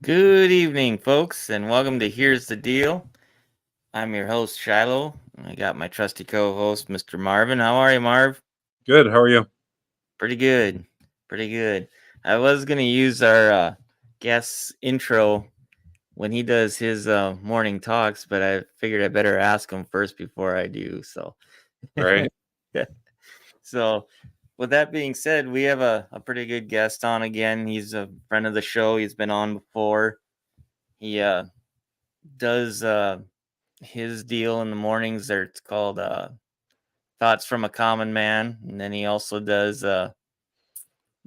Good evening, folks, and welcome to Here's the Deal. I'm your host, Shiloh. I got my trusty co-host, Mr. Marvin. How are you, Marv? Good. How are you? Pretty good. Pretty good. I was going to use our guest intro when he does his morning talks, but I figured I better ask him first before I do. So, Right. so with that being said, we have a pretty good guest on again. He's a friend of the show. He's been on before. He does his deal in the mornings there. It's called Thoughts from a Common Man, and then he also does the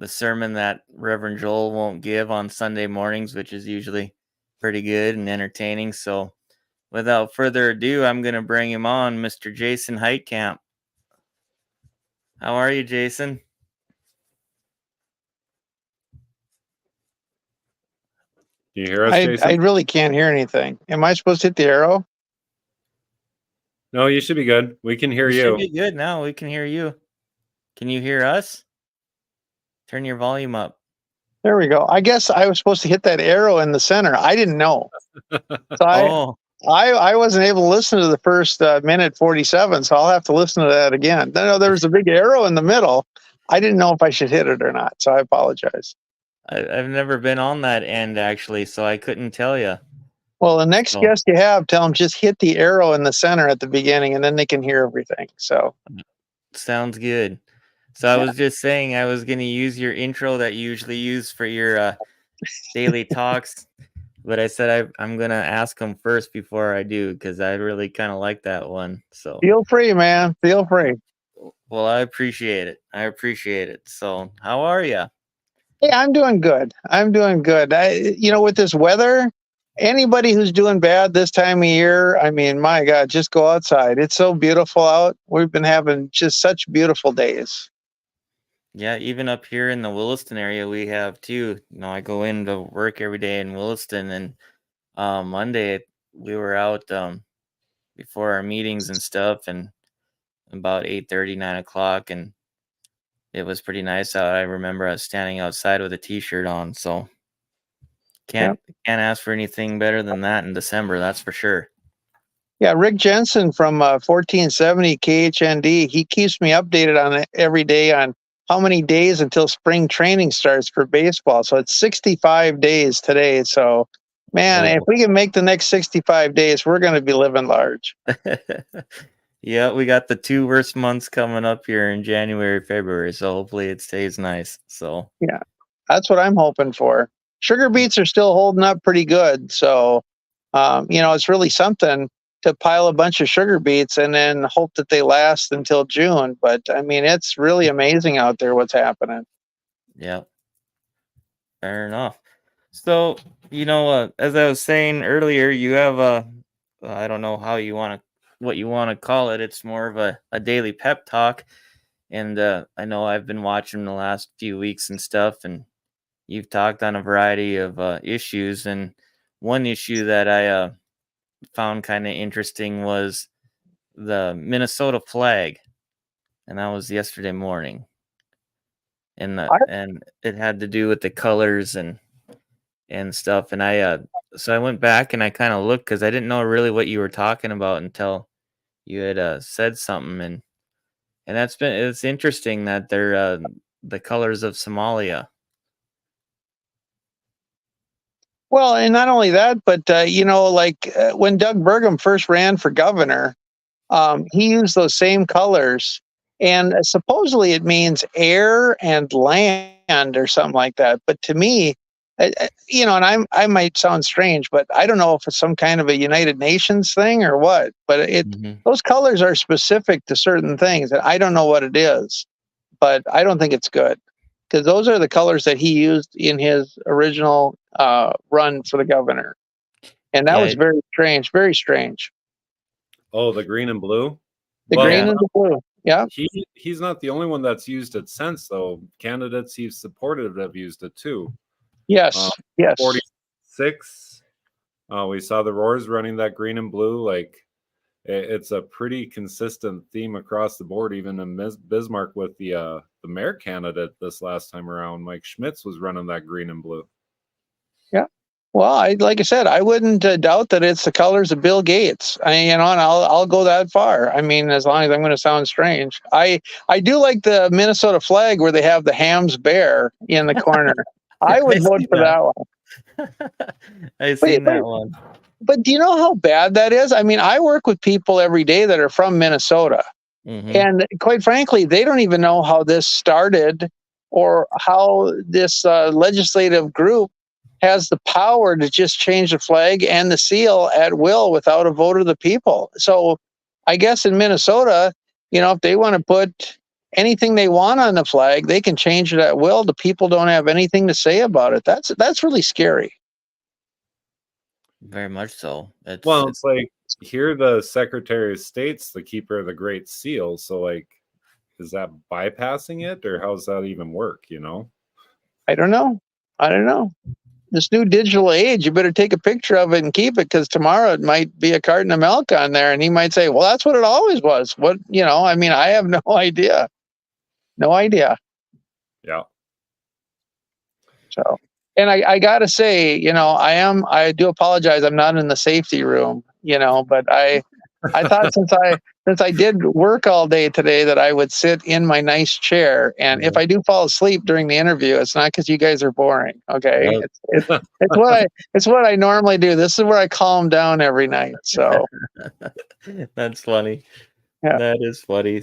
sermon that Reverend Joel won't give on Sunday mornings, which is usually pretty good and entertaining. So without further ado, I'm going to bring him on, Mr. Jason Heitkamp. How are you, Jason? Can you hear us, I Jason? really can't hear anything. Am I supposed to hit the arrow? No, you should be good. We can hear You should you. be good now. We can hear you. Can you hear us? Turn your volume up. There we go. I guess I was supposed to hit that arrow in the center. I didn't know. So Oh, I wasn't able to listen to the first minute 47, so I'll have to listen to that again. No, there was a big arrow in the middle. I didn't know if I should hit it or not, so I apologize. I've never been on that end actually, so I couldn't tell you. Well, the next So guest you have, tell them just hit the arrow in the center at the beginning, and then they can hear everything. So sounds good. So I yeah. was just saying I was going to use your intro that you usually use for your daily talks, but I said I'm going to ask them first before I do because I really kind of like that one. So, Feel free, man. Feel free. well, I appreciate it. I appreciate it. So, how are you? Hey, I'm doing good. I'm doing good. With this weather, anybody who's doing bad this time of year, I mean, my God, just go outside. It's so beautiful out. We've been having just such beautiful days. Yeah, even up here in the Williston area, we have too. I go into work every day in Williston, and Monday we were out before our meetings and stuff, and about 8:30, 9 o'clock, and it was pretty nice out. I remember I was standing outside with a t-shirt on, so Yeah. can't ask for anything better than that in December, that's for sure. Yeah. Rick Jensen from 1470 KHND, he keeps me updated on it every day on how many days until spring training starts for baseball. So it's 65 days today. So, man, if Oh. we can make the next 65 days, we're going to be living large. Yeah, we got the two worst months coming up here in January, February, so hopefully it stays nice. So Yeah. That's what I'm hoping for. Sugar beets are still holding up pretty good. So, it's really something to pile a bunch of sugar beets and then hope that they last until June. But I mean, it's really amazing out there what's happening. yeah, fair enough. So, as I was saying earlier, you have I don't know how you want to, what you want to call it. It's more of a daily pep talk. And I know I've been watching the last few weeks and stuff, and you've talked on a variety of issues. And one issue that I found kind of interesting was the Minnesota flag, and that was yesterday morning. And it had to do with the colors and stuff. And so I went back and I kind of looked because I didn't know really what you were talking about until you had said something. And it's interesting that they're the colors of Somalia. Well, and not only that, but when Doug Burgum first ran for governor, he used those same colors, and supposedly it means air and land or something like that. But to me, and I might sound strange, but I don't know if it's some kind of a United Nations thing or what. But Hmm. those colors are specific to certain things, and I don't know what it is, but I don't think it's good because those are the colors that he used in his original run for the governor, and that Yeah, was very strange, very strange. Oh, the green and blue. The Well, green yeah, and the blue. Yeah. he's not the only one that's used it since, though. Candidates he's supported have used it too. Uh, Yes. Yes. 46. We saw the Roars running that green and blue. Like it's a pretty consistent theme across the board. Even in Bismarck with the mayor candidate this last time around, Mike Schmitz was running that green and blue. Yeah. Well, like I said, I wouldn't doubt that it's the colors of Bill Gates. And I'll go that far. I mean, as long as I'm going to sound strange, I do like the Minnesota flag where they have the Hams bear in the corner. I would I vote see for that. that one. I've But, seen but that one. but do you know how bad that is? I mean, I work with people every day that are from Minnesota. Hmm. And quite frankly, they don't even know how this started or how this legislative group has the power to just change the flag and the seal at will without a vote of the people. So I guess in Minnesota, if they want to put anything they want on the flag, they can change it at will. The people don't have anything to say about it. That's really scary. Very much so. Well, it's like here the Secretary of State's the keeper of the Great Seal. So like, is that bypassing it, or how does that even work? I don't know. I don't know. This new digital age, you better take a picture of it and keep it, because tomorrow it might be a carton of milk on there, and he might say, "Well, that's what it always was." I mean, I have no idea, no idea. Yeah. So, and I gotta say, I do apologize. I'm not in the safety room, but I thought since I did work all day today that I would sit in my nice chair, and if I do fall asleep during the interview, it's not because you guys are boring. Okay, Yep. it's what I normally do. This is where I calm down every night. So That's funny. yeah, That is funny.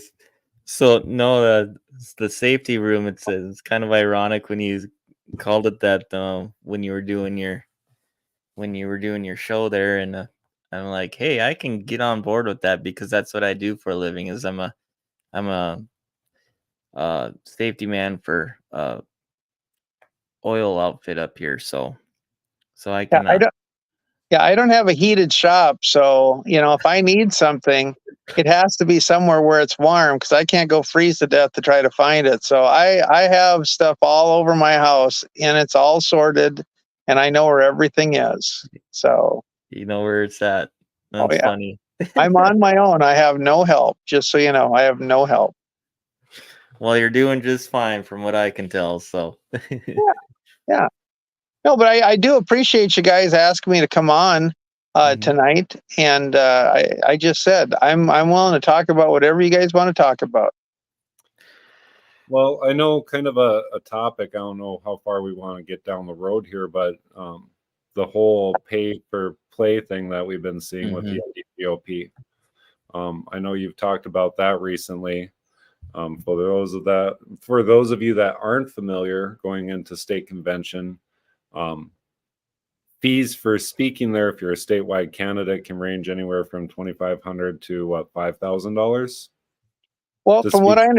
So no, the safety room. It's kind of ironic when you called it that when you were doing your show there, and I'm like, hey, I can get on board with that because that's what I do for a living. Is I'm a safety man for oil outfit up here, so I yeah, can I don't have a heated shop, so if I need something, it has to be somewhere where it's warm, because I can't go freeze to death to try to find it. So I have stuff all over my house, and it's all sorted, and I know where everything is. So you know where it's at. oh That's yeah, funny. I'm on my own. I have no help. Just so you know, I have no help. Well, you're doing just fine from what I can tell. So Yeah, yeah. No, but I do appreciate you guys asking me to come on Mhm. tonight, and I just said I'm willing to talk about whatever you guys want to talk about. Well, I know kind of a topic. I don't know how far we want to get down the road here, but the whole pay for play thing that we've been seeing with the NDPOP. I know you've talked about that recently. For those of you that aren't familiar, going into state convention, um, fees for speaking there, if you're a statewide candidate, can range anywhere from $2,500 to what, $5,000 Well, to from what speak. I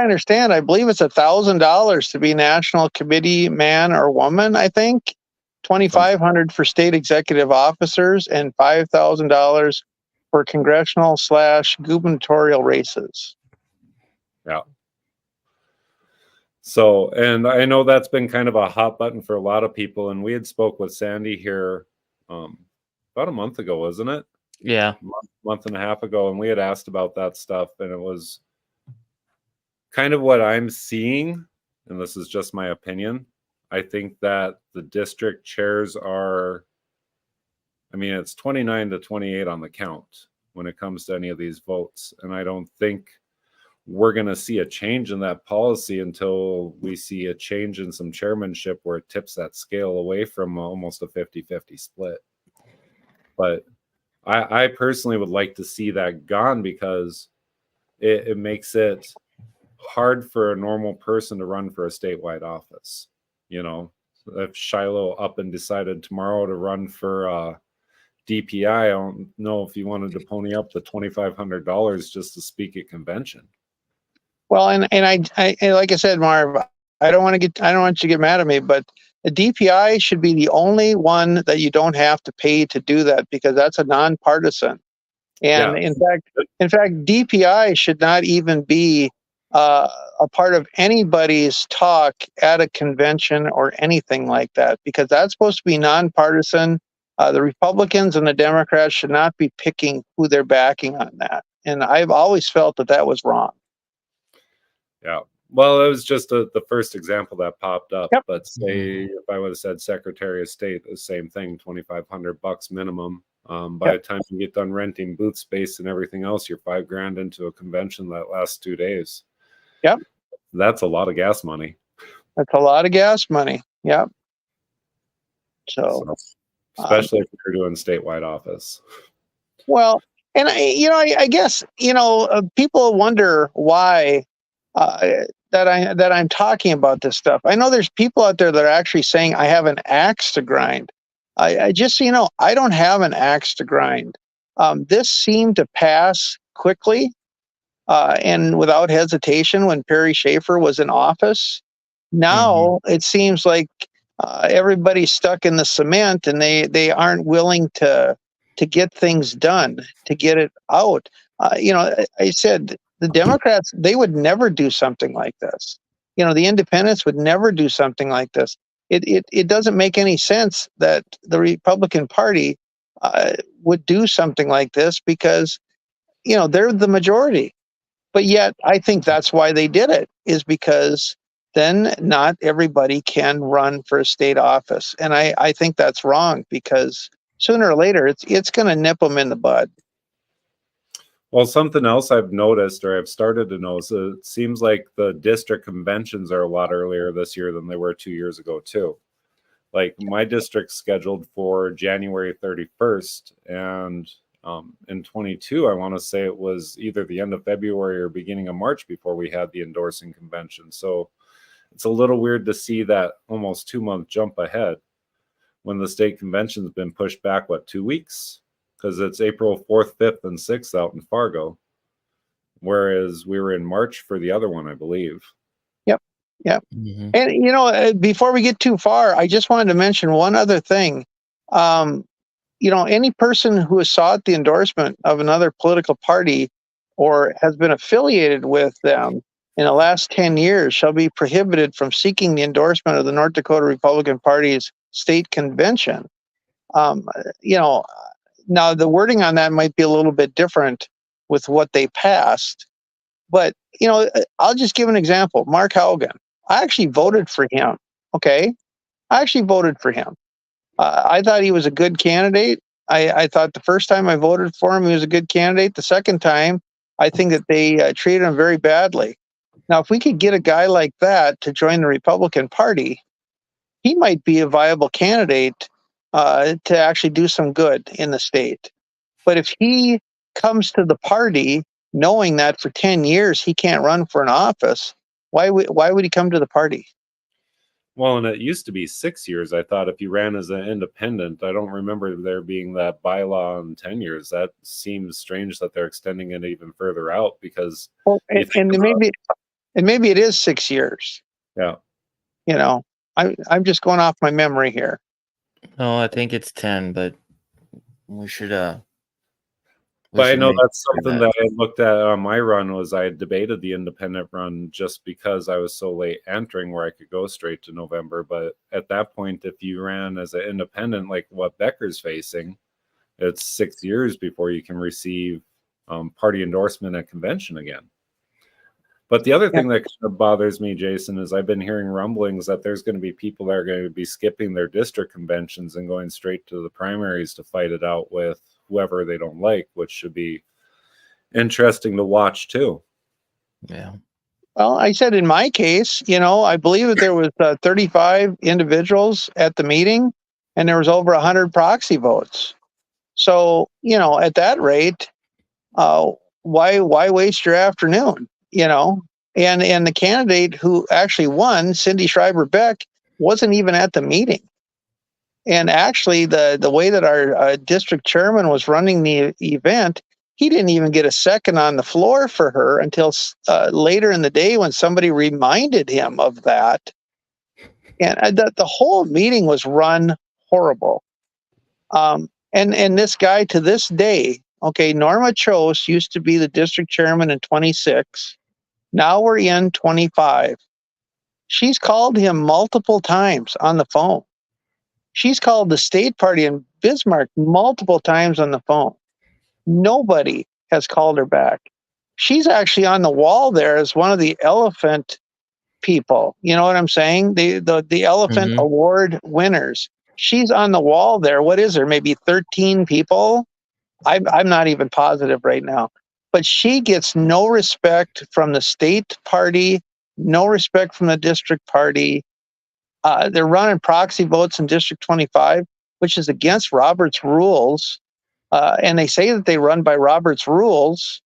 understand, I believe it's $1,000 to be national committee man or woman. I think $2,500 for state executive officers, and $5,000 for congressional/gubernatorial races. Yeah. So, and I know that's been kind of a hot button for a lot of people. And we had spoke with Sandy here about a month ago, wasn't it? Yeah. Month and a half ago, and we had asked about that stuff, and it was kind of what I'm seeing, and this is just my opinion. I think that the district chairs are, I mean, it's 29 to 28 on the count when it comes to any of these votes. And I don't think we're going to see a change in that policy until we see a change in some chairmanship where it tips that scale away from almost a 50-50 split. But I personally would like to see that gone, because it makes it hard for a normal person to run for a statewide office. If Shiloh up and decided tomorrow to run for DPI, I don't know if you wanted to pony up the $2,500 just to speak at convention. Well, and I like I said, Marv, I don't want you to get mad at me, but the DPI should be the only one that you don't have to pay to do that, because that's a nonpartisan. And Yeah. in fact, DPI should not even be a part of anybody's talk at a convention or anything like that, because that's supposed to be nonpartisan. The Republicans and the Democrats should not be picking who they're backing on that. And I've always felt that was wrong. Yeah. Well, it was just the first example that popped up. Yep. But say if I would have said Secretary of State, the same thing, $2,500 minimum. By Yep. the time you get done renting booth space and everything else, you're $5,000 into a convention that lasts 2 days. Yep. That's a lot of gas money. That's a lot of gas money. Yep. So, So, especially if you're doing statewide office. well, and I guess people wonder why that I'm talking about this stuff. I know there's people out there that are actually saying I have an axe to grind. I just so you know, I don't have an axe to grind. This seemed to pass quickly and without hesitation when Perry Schaefer was in office. Now it seems like everybody's stuck in the cement, and they aren't willing to get things done, to get it out. I said the Democrats, they would never do something like this. The Independents would never do something like this. It doesn't make any sense that the Republican Party would do something like this because they're the majority. But yet, I think that's why they did it, is because then not everybody can run for a state office. And I think that's wrong, because sooner or later, it's going to nip them in the bud. Well, something else I've noticed, or I've started to notice, it seems like the district conventions are a lot earlier this year than they were 2 years ago, too. Like my district's scheduled for January 31st, and in 22, I want to say it was either the end of February or beginning of March before we had the endorsing convention. So it's a little weird to see that almost 2-month jump ahead when the state convention's been pushed back, 2 weeks? Because it's April 4th, 5th, and 6th out in Fargo, whereas we were in March for the other one, I believe. Yep. And, before we get too far, I just wanted to mention one other thing. Any person who has sought the endorsement of another political party or has been affiliated with them in the last 10 years shall be prohibited from seeking the endorsement of the North Dakota Republican Party's state convention. Now the wording on that might be a little bit different with what they passed, but I'll just give an example. Mark Haugen. I actually voted for him. Okay, I actually voted for him. I thought he was a good candidate. I thought the first time I voted for him, he was a good candidate. The second time, I think that they treated him very badly. Now, if we could get a guy like that to join the Republican Party, he might be a viable candidate to actually do some good in the state. But if he comes to the party knowing that for 10 years he can't run for an office, why would he come to the party? Well, and it used to be 6 years. I thought if you ran as an independent, I don't remember there being that bylaw on 10 years. That seems strange that they're extending it even further out, because maybe it is 6 years. Yeah. I'm just going off my memory here. No, I think it's 10, but we should But I know that's something that I looked at on my run. Was I had debated the independent run just because I was so late entering, where I could go straight to November. But at that point, if you ran as an independent, like what Becker's facing, it's 6 years before you can receive party endorsement at convention again. But the other thing that kind of bothers me, Jason, is I've been hearing rumblings that there's going to be people that are going to be skipping their district conventions and going straight to the primaries to fight it out with whoever they don't like, which should be interesting to watch too. Yeah. Well, I said in my case, I believe that there was 35 individuals at the meeting, and there was over 100 proxy votes. So, at that rate, why waste your afternoon? And the candidate who actually won, Cindy Schreiber Beck, wasn't even at the meeting. And actually, the way that our district chairman was running the event, he didn't even get a second on the floor for her until later in the day when somebody reminded him of that. And the whole meeting was run horrible. And this guy, to this day, Norma Chose used to be the district chairman in 26. Now we're in 25. She's called him multiple times on the phone. She's called the state party in Bismarck multiple times on the phone. Nobody has called her back. She's actually on the wall there as one of the elephant people. You know what I'm saying? The elephant Mhm. award winners. She's on the wall there. What is there? Maybe 13 people. I'm not even positive right now. But she gets no respect from the state party, no respect from the district party. They're running proxy votes in District 25, which is against Robert's rules. And they say that they run by Robert's rules.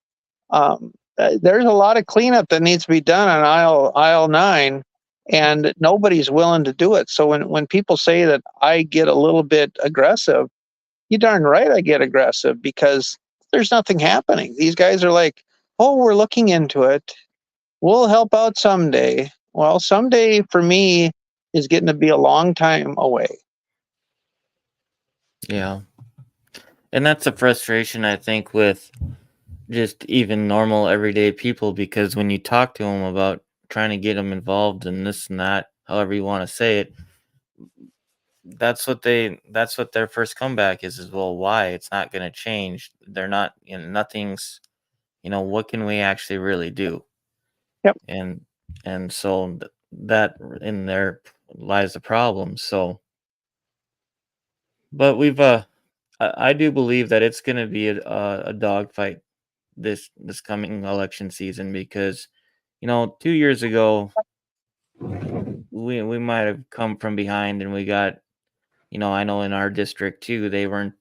There's a lot of cleanup that needs to be done on aisle 9, and nobody's willing to do it. So when people say that I get a little bit aggressive, you darn right I get aggressive, because there's nothing happening. These guys are like, oh, we're looking into it. We'll help out someday. Well, someday for me is getting to be a long time away. Yeah. And that's a frustration, I think, with just even normal everyday people, because when you talk to them about trying to get them involved in this and that, however you want to say it, that's what their first comeback is well, why? It's not going to change. They're not, nothing's, what can we actually really do? Yep. And so that in there lies the problem. So, but I do believe that it's going to be a dogfight this coming election season, because 2 years ago we might have come from behind, and we got, I know in our district too, they weren't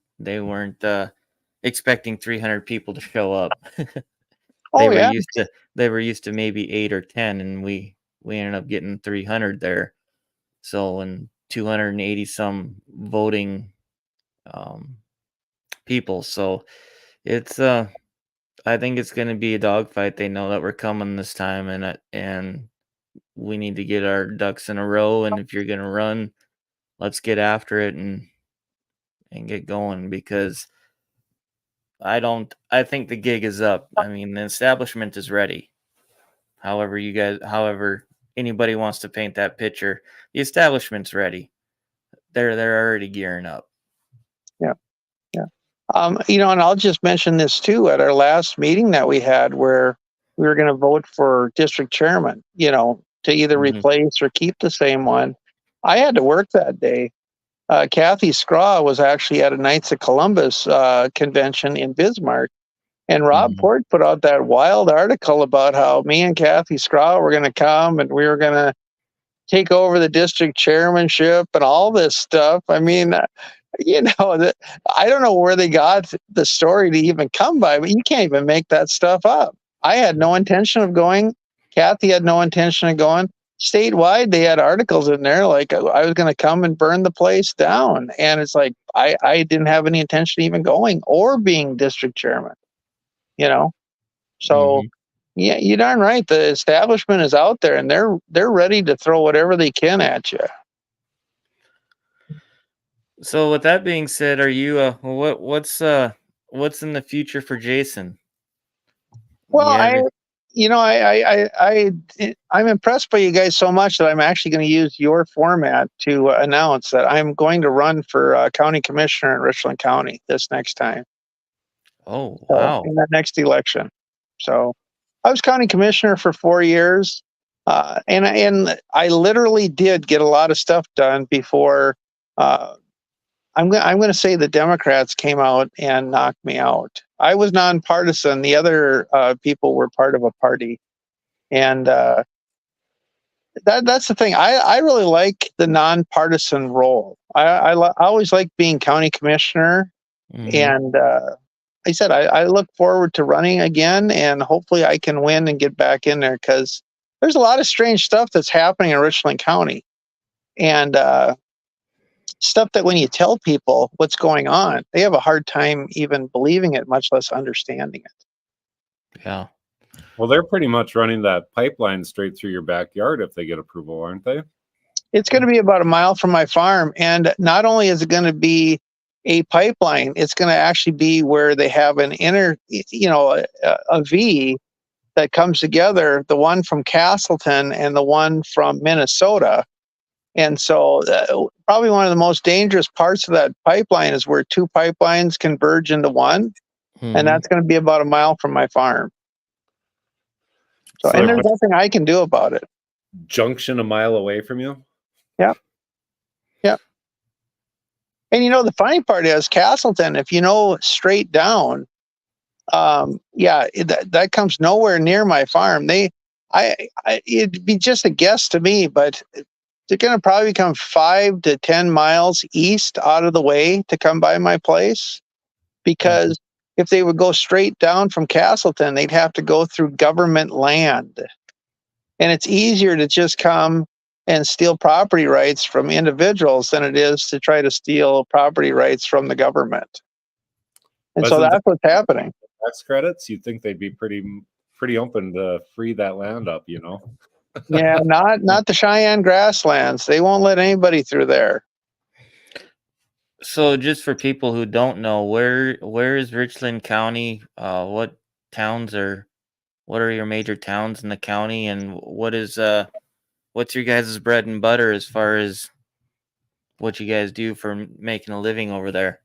expecting 300 people to show up. they Oh were yeah. used to they were used to maybe 8 or 10, and we ended up getting 300 there. So, and 280 some voting um people. So it's I think it's going to be a dogfight. They know that we're coming this time, and we need to get our ducks in a row. And if you're going to run, let's get after it and get going, because I think the gig is up. I mean, the establishment is ready. However anybody wants to paint that picture, the establishment's ready. They're already gearing up. Yeah. Yeah. And I'll just mention this too. At our last meeting that we had, where we were going to vote for district chairman, to either Mhm. replace or keep the same one, I had to work that day. Kathy Scraw was actually at a Knights of Columbus convention in Bismarck, and Rob Mhm. Port put out that wild article about how me and Kathy Scraw were going to come and we were going to take over the district chairmanship and all this stuff. I mean, I don't know where they got the story to even come by, but you can't even make that stuff up. I had no intention of going. Kathy had no intention of going. Statewide, they had articles in there like I was going to come and burn the place down. And it's like, I didn't have any intention of even going or being district chairman, you know? So, Mhm. yeah, you're darn right. The establishment is out there, and they're ready to throw whatever they can at you. So with that being said, are you what's in the future for Jason? Well, You have I, it. you know, I'm impressed by you guys so much that I'm actually going to use your format to announce that I'm going to run for county commissioner in Richland County this next time. Oh, So wow. in that next election. So I was county commissioner for 4 years, and I literally did get a lot of stuff done before. Uh, I'm going to say the Democrats came out and knocked me out. I was nonpartisan. The other people were part of a party, and that's the thing. I really like the nonpartisan role. I always like being county commissioner, Mhm. and I said I look forward to running again, and hopefully I can win and get back in there, because there's a lot of strange stuff that's happening in Richland County, and stuff that when you tell people what's going on, they have a hard time even believing it, much less understanding it. Yeah. Well, they're pretty much running that pipeline straight through your backyard if they get approval, aren't they? It's going to be about a mile from my farm, and not only is it going to be a pipeline, it's going to actually be where they have an a V that comes together, the one from Castleton and the one from Minnesota. And so, probably one of the most dangerous parts of that pipeline is where two pipelines converge into one, and Mhm. that's going to be about a mile from my farm. So, So and they're there's nothing I can do about it. junction a mile away from you. Yep. And the funny part is Castleton, if you know straight down, that comes nowhere near my farm. It'd be just a guess to me, but they're going to probably come 5 to 10 miles east out of the way to come by my place, because if they would go straight down from Castleton, they'd have to go through government land. And it's easier to just come and steal property rights from individuals than it is to try to steal property rights from the government. And But so since that's what's happening. tax credits, you'd think they'd be pretty open to free that land up, Yeah, not the Cheyenne grasslands. They won't let anybody through there. So just for people who don't know, where is Richland County? What are your major towns in the county, and what's your guys' bread and butter as far as what you guys do for making a living over there?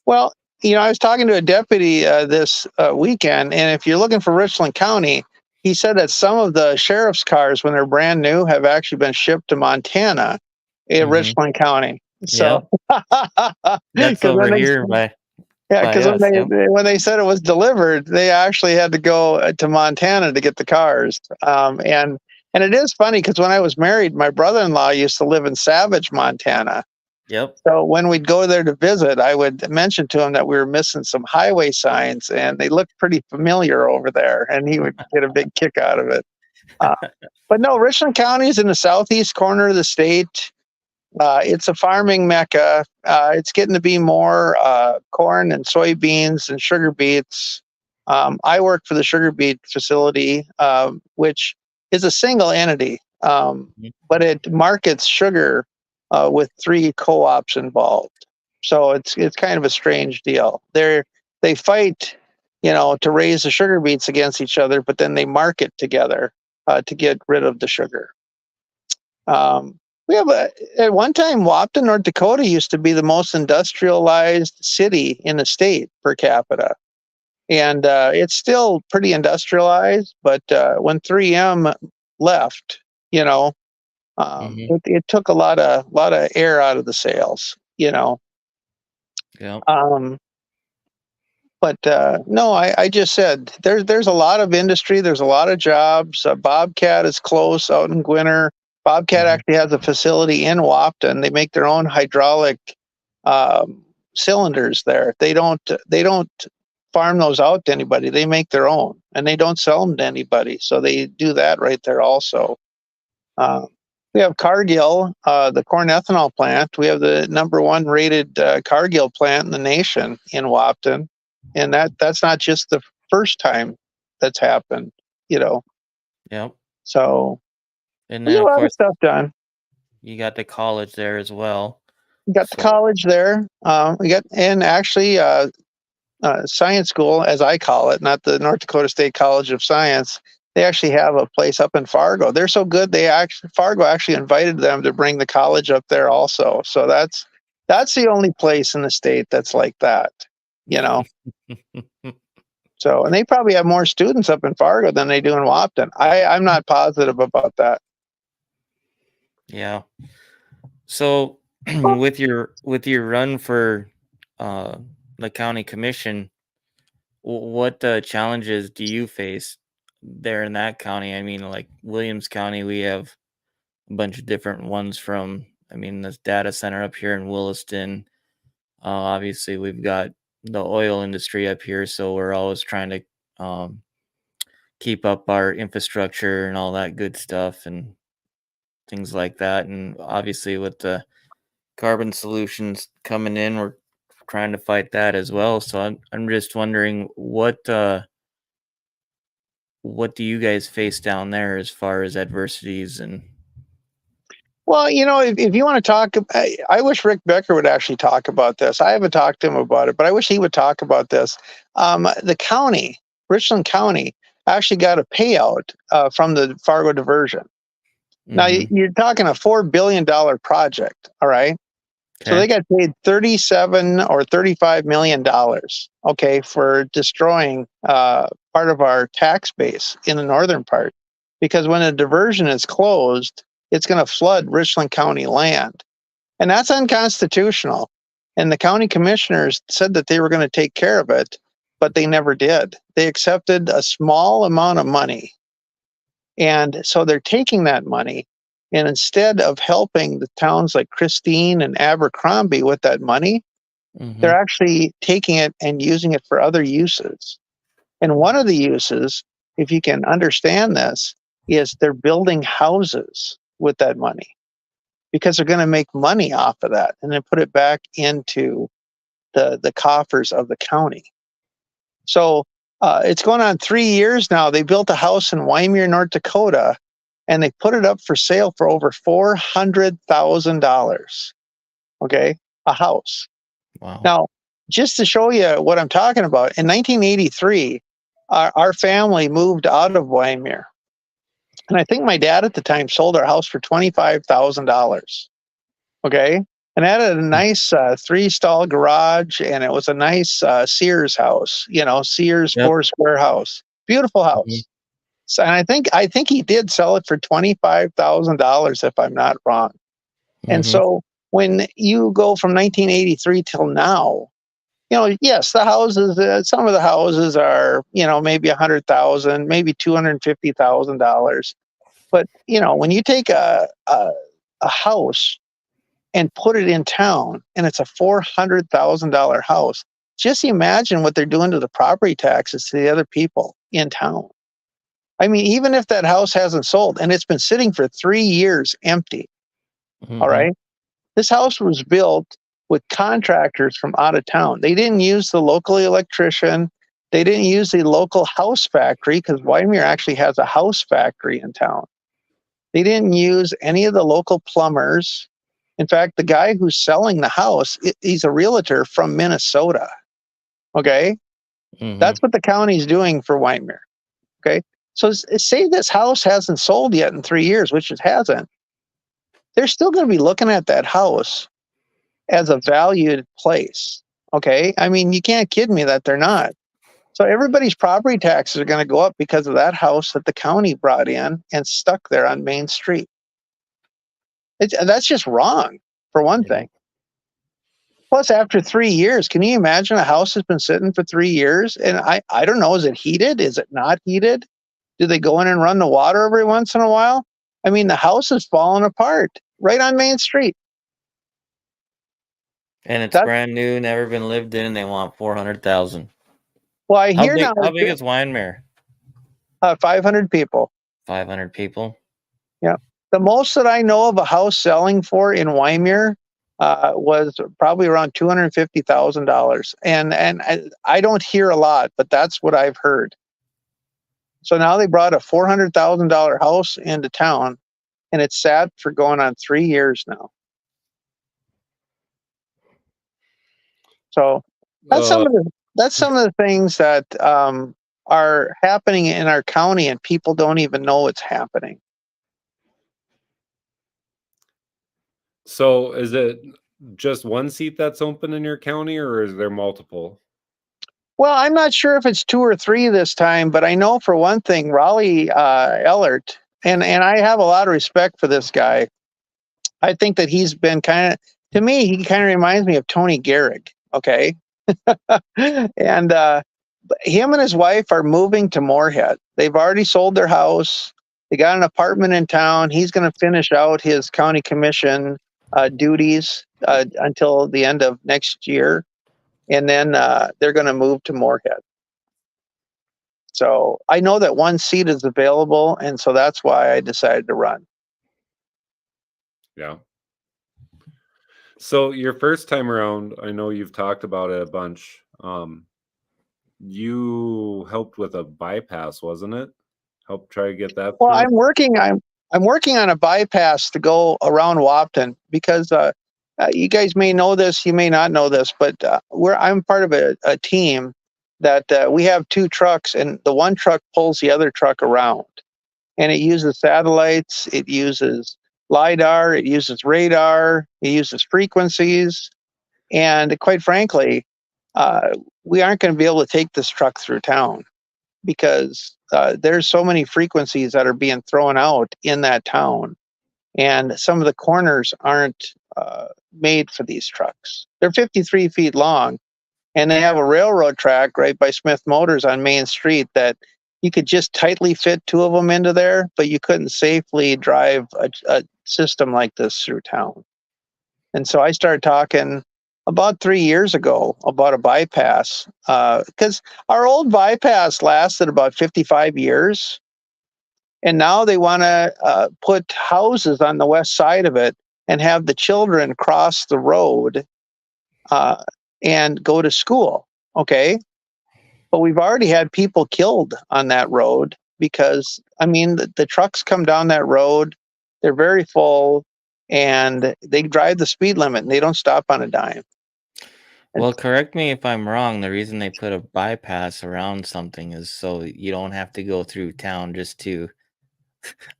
Well, I was talking to a deputy this weekend, and if you're looking for Richland County, he said that some of the sheriff's cars, when they're brand new, have actually been shipped to Montana in Richland County. So, That's over here by because us. when they said it was delivered, they actually had to go to Montana to get the cars. And it is funny because when I was married, my brother-in-law used to live in Savage, Montana. Yep. So when we'd go there to visit, I would mention to him that we were missing some highway signs, and they looked pretty familiar over there, and he would get a big kick out of it. But no, Richland County is in the southeast corner of the state. It's a farming mecca. It's getting to be more corn and soybeans and sugar beets. I work for the sugar beet facility, which is a single entity, but it markets sugar with 3 co-ops involved. So it's kind of a strange deal. They fight, to raise the sugar beets against each other, but then they market together to get rid of the sugar. We have at one time, Wapton, North Dakota used to be the most industrialized city in the state per capita. And it's still pretty industrialized, but when 3M left, it took a lot of air out of the sails, Yeah. But no, I just said there's a lot of industry, there's a lot of jobs. Bobcat is close out in Gwinner. Bobcat actually has a facility in Wapton. They make their own hydraulic cylinders there. They don't farm those out to anybody. They make their own, and they don't sell them to anybody. So they do that right there also. We have Cargill, the corn ethanol plant. We have the #1 rated Cargill plant in the nation in Wapton, and that's not just the first time that's happened. Yep. So And we then get a of lot of course stuff done. you got the college there as well. We got the college there. We got, and actually science school, as I call it, not the North Dakota State College of Science. They actually have a place up in Fargo. They're so good. Fargo actually invited them to bring the college up there also. So that's the only place in the state that's like that, So, and they probably have more students up in Fargo than they do in Wapton. I'm not positive about that. Yeah. So with your run for the county commission, what challenges do you face there in that county? I mean, like Williams County, we have a bunch of different ones from, this data center up here in Williston. Obviously, we've got the oil industry up here, so we're always trying to keep up our infrastructure and all that good stuff and things like that. And obviously, with the carbon solutions coming in, we're trying to fight that as well. So I'm just wondering what do you guys face down there as far as adversities and Well, if you want to talk, I wish Rick Becker would actually talk about this. I haven't talked to him about it, but I wish he would talk about this. The county, Richland County, actually got a payout from the Fargo diversion. Now, you're talking a $4 billion project, all right? So they got paid $37 or $35 million, okay, for destroying part of our tax base in the northern part. because when a diversion is closed, it's going to flood Richland County land. And that's unconstitutional. And the county commissioners said that they were going to take care of it, but they never did. They accepted a small amount of money. And so they're taking that money, and instead of helping the towns like Christine and Abercrombie with that money, they're actually taking it and using it for other uses. And one of the uses, if you can understand this, is they're building houses with that money because they're going to make money off of that and then put it back into the coffers of the county. So it's going on 3 years now. They built a house in Wyoming, North Dakota, and they put it up for sale for over $400,000. Okay, a house. Wow. Now, just to show you what I'm talking about, in 1983, our family moved out of Wyoming. And I think my dad at the time sold our house for $25,000. Okay. And that had a nice 3-stall garage, and it was a nice Sears house, Sears Yep. 4-square house. Beautiful house. So, and I think he did sell it for $25,000, if I'm not wrong. And so when you go from 1983 till now, yes, the houses, some of the houses are, maybe $100,000, maybe $250,000. But when you take a house and put it in town, and it's a $400,000 house, just imagine what they're doing to the property taxes to the other people in town. I mean, even if that house hasn't sold and it's been sitting for 3 years empty, all right, this house was built with contractors from out of town. They didn't use the local electrician. They didn't use the local house factory, because Wyoming actually has a house factory in town. They didn't use any of the local plumbers. In fact, the guy who's selling the house, he's a realtor from Minnesota. Okay. That's what the county's doing for Wyoming. Okay. So say this house hasn't sold yet in 3 years, which it hasn't. They're still going to be looking at that house as a valued place. Okay. I mean, you can't kid me that they're not. So everybody's property taxes are going to go up because of that house that the county brought in and stuck there on Main Street. That's just wrong, for one thing. Plus, after 3 years, can you imagine a house has been sitting for 3 years? And I don't know, is it heated? Is it not heated? Do they go in and run the water every once in a while? I mean, the house is falling apart right on Main Street. And it's brand new, never been lived in, and they want $400,000. Well, I hear now. How big is Wyoming? 500 people. 500 people. Yeah. The most that I know of a house selling for in Wyoming was probably around $250,000. And I don't hear a lot, but that's what I've heard. So now they brought a $400,000 house into town, and it's sat for going on 3 years now. So that's some of the things that are happening in our county, and people don't even know it's happening. So is it just one seat that's open in your county, or is there multiple? Well, I'm not sure if it's 2 or 3 this time, but I know for one thing, Raleigh Ellert, and I have a lot of respect for this guy. I think that he's been to me, he kind of reminds me of Tony Gehrig, okay? And him and his wife are moving to Moorhead. They've already sold their house. They got an apartment in town. He's going to finish out his county commission duties until the end of next year. And then they're going to move to Moorhead. So I know that one seat is available, and so that's why I decided to run. Yeah. So your first time around, I know you've talked about it a bunch. You helped with a bypass, wasn't it? Help try to get that Well, through? I'm working on a bypass to go around Wapton, because you guys may know this, you may not know this, but I'm part of a team that we have 2 trucks, and the one truck pulls the other truck around, and it uses satellites, it uses LiDAR, it uses radar, it uses frequencies, and quite frankly, we aren't going to be able to take this truck through town, because there's so many frequencies that are being thrown out in that town, and some of the corners aren't made for these trucks. They're 53 feet long, and they have a railroad track right by Smith Motors on Main Street that you could just tightly fit two of them into there, but you couldn't safely drive a system like this through town. And so I started talking about 3 years ago about a bypass, because our old bypass lasted about 55 years. And now they want to put houses on the west side of it and have the children cross the road and go to school. Okay. But we've already had people killed on that road because, I mean, the trucks come down that road, they're very full, and they drive the speed limit and they don't stop on a dime. Well, correct me if I'm wrong. The reason they put a bypass around something is so you don't have to go through town just to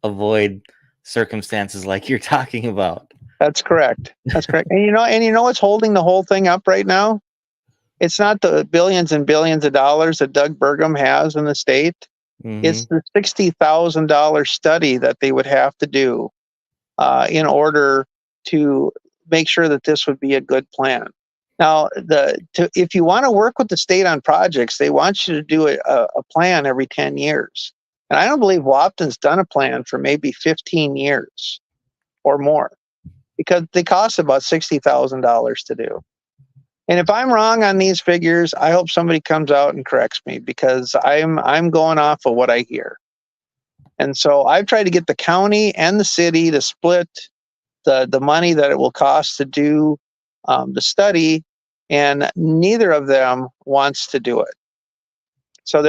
avoid circumstances like you're talking about. That's correct. That's correct. And you know what's holding the whole thing up right now? It's not the billions and billions of dollars that Doug Burgum has in the state. It's the $60,000 study that they would have to do in order to make sure that this would be a good plan. Now, if you want to work with the state on projects, they want you to do a plan every 10 years. And I don't believe Wapton's done a plan for maybe 15 years or more because they cost about $60,000 to do. And if I'm wrong on these figures, I hope somebody comes out and corrects me because I'm going off of what I hear. And so I've tried to get the county and the city to split the money that it will cost to do the study, and neither of them wants to do it. So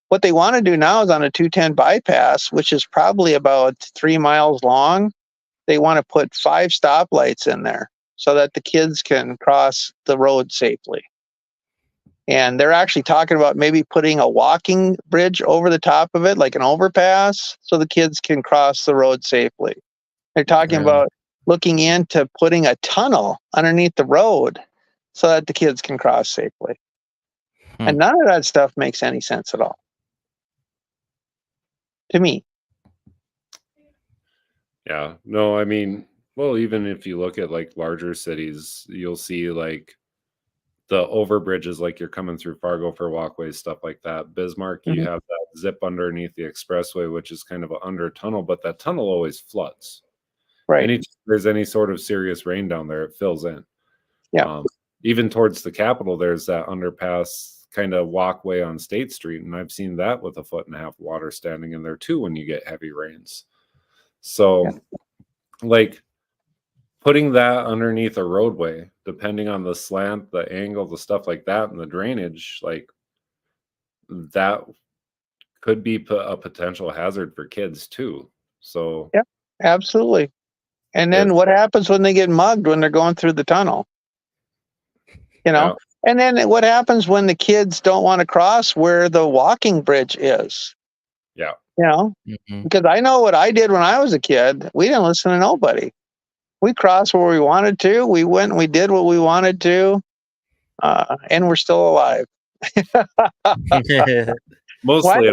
what they want to do now is on a 210 bypass, which is probably about 3 miles long. They want to put 5 stoplights in there so that the kids can cross the road safely. And they're actually talking about maybe putting a walking bridge over the top of it, like an overpass, so the kids can cross the road safely. They're talking about looking into putting a tunnel underneath the road so that the kids can cross safely. And none of that stuff makes any sense at all to me. Yeah, no, I mean, well, even if you look at like larger cities, you'll see like the overbridges, like you're coming through Fargo for walkways, stuff like that. Bismarck, you have that zip underneath the expressway, which is kind of an under tunnel, but that tunnel always floods. Right. Anytime there's any sort of serious rain down there, it fills in. Yeah. Even towards the Capitol, there's that underpass kind of walkway on State Street, and I've seen that with 1.5 feet water standing in there too when you get heavy rains. So, like putting that underneath a roadway, depending on the slant, the angle, the stuff like that, and the drainage, like that could be a potential hazard for kids too. So, yeah, absolutely. And then what happens when they get mugged when they're going through the tunnel? You know, and then what happens when the kids don't want to cross where the walking bridge is? Yeah. You know, because I know what I did when I was a kid. We didn't listen to nobody. We crossed where we wanted to. We went and we did what we wanted to. And we're still alive. Mostly.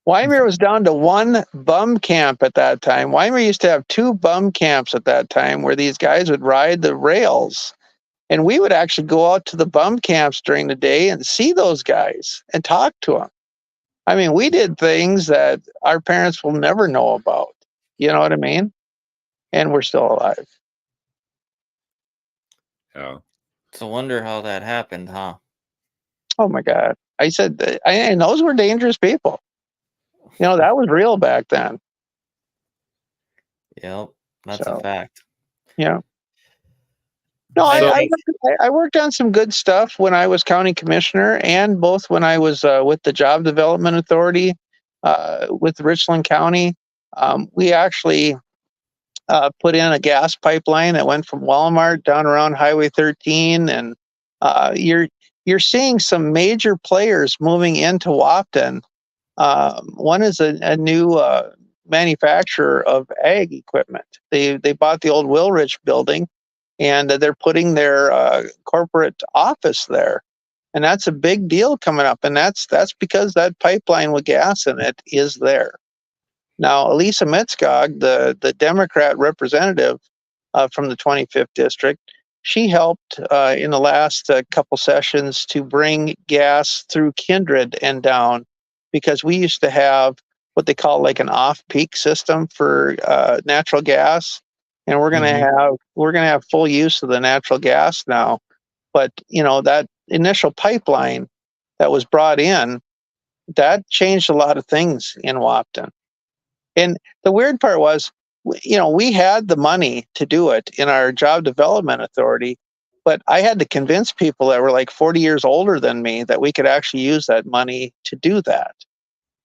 Wymer was down to 1 bum camp at that time. Wymer used to have 2 bum camps at that time where these guys would ride the rails. And we would actually go out to the bum camps during the day and see those guys and talk to them. I mean, we did things that our parents will never know about. You know what I mean? And we're still alive. Yeah. It's a wonder how that happened, huh? Oh my God. I said, and those were dangerous people. You know, that was real back then. Yep, that's a fact. Yeah. No, I worked on some good stuff when I was county commissioner, and both when I was with the Job Development Authority with Richland County. We actually put in a gas pipeline that went from Walmart down around Highway 13, and you're seeing some major players moving into Wapton. One is a new manufacturer of ag equipment. They bought the old Wilrich building, and they're putting their corporate office there. And that's a big deal coming up. And that's because that pipeline with gas in it is there. Now, Elisa Metzgog, the Democrat representative from the 25th district, she helped in the last couple sessions to bring gas through Kindred and down, because we used to have what they call like an off-peak system for natural gas, and we're gonna have full use of the natural gas now. But that initial pipeline that was brought in, that changed a lot of things in Wapton. And the weird part was, we had the money to do it in our job development authority, but I had to convince people that were like 40 years older than me that we could actually use that money to do that,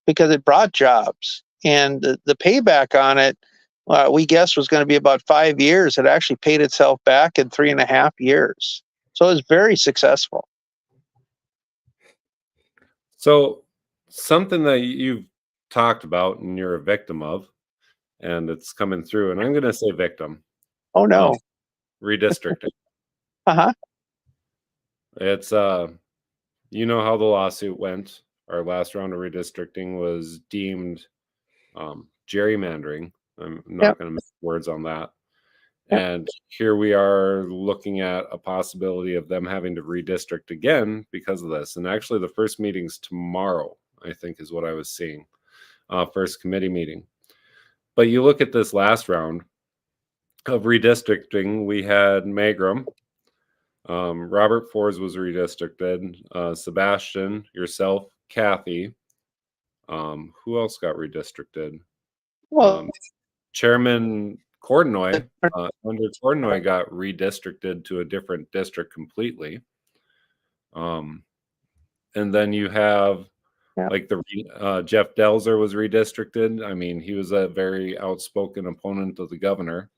because it brought jobs. And the payback on it, we guessed was going to be about 5 years. It actually paid itself back in 3.5 years. So it was very successful. So something that you've talked about and you're a victim of, and it's coming through, and I'm going to say victim. Oh, no. Redistricting. Uh-huh. It's how the lawsuit went. Our last round of redistricting was deemed gerrymandering. I'm not going to make words on that. Yep. And here we are looking at a possibility of them having to redistrict again because of this. And actually the first meeting's tomorrow, I think, is what I was seeing. First committee meeting. But you look at this last round of redistricting, we had Magram, Robert Fors was redistricted, Sebastian, yourself, Kathy. Who else got redistricted? Well, Chairman Cordenoy, under Cordenoy, got redistricted to a different district completely. And then you have like Jeff Delzer was redistricted. I mean, he was a very outspoken opponent of the governor.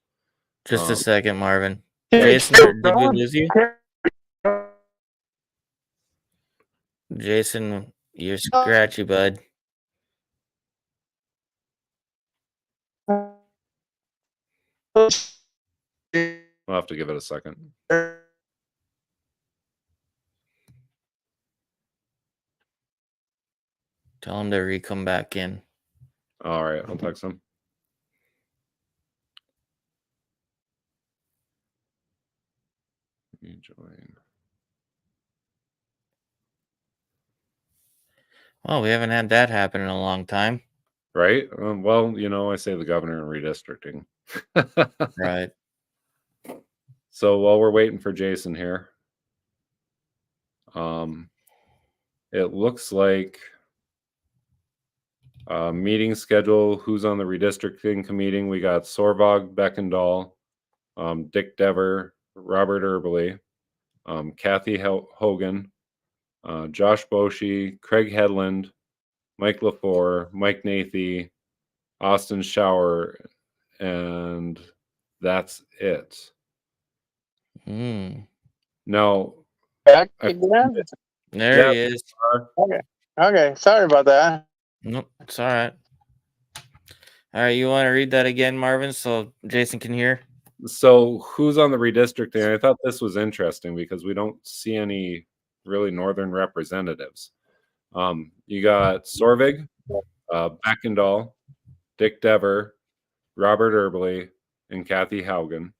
Just a second, Marvin. Jason, did we lose you? Jason, you're scratchy, bud. I'll have to give it a second. Tell him to come back in. All right, I'll text him. Join. Well, we haven't had that happen in a long time. Right? Well, I say the governor and redistricting. Right. So while we're waiting for Jason here, it looks like meeting schedule, who's on the redistricting committee. We got Sorvog Beckendahl, Dick Dever, Robert Erbley, Kathy Hogan, Josh Boshi, Craig Hedlund, Mike LaFour, Mike Nathy, Austin Shower, and that's it. Now, back again? There he is. Okay. Sorry about that. Nope, it's all right. All right, you want to read that again, Marvin, so Jason can hear? So who's on the redistricting? I thought this was interesting because we don't see any really northern representatives. You got Sorvig, Beckendahl, Dick Dever, Robert Erbley, and Kathy Haugen.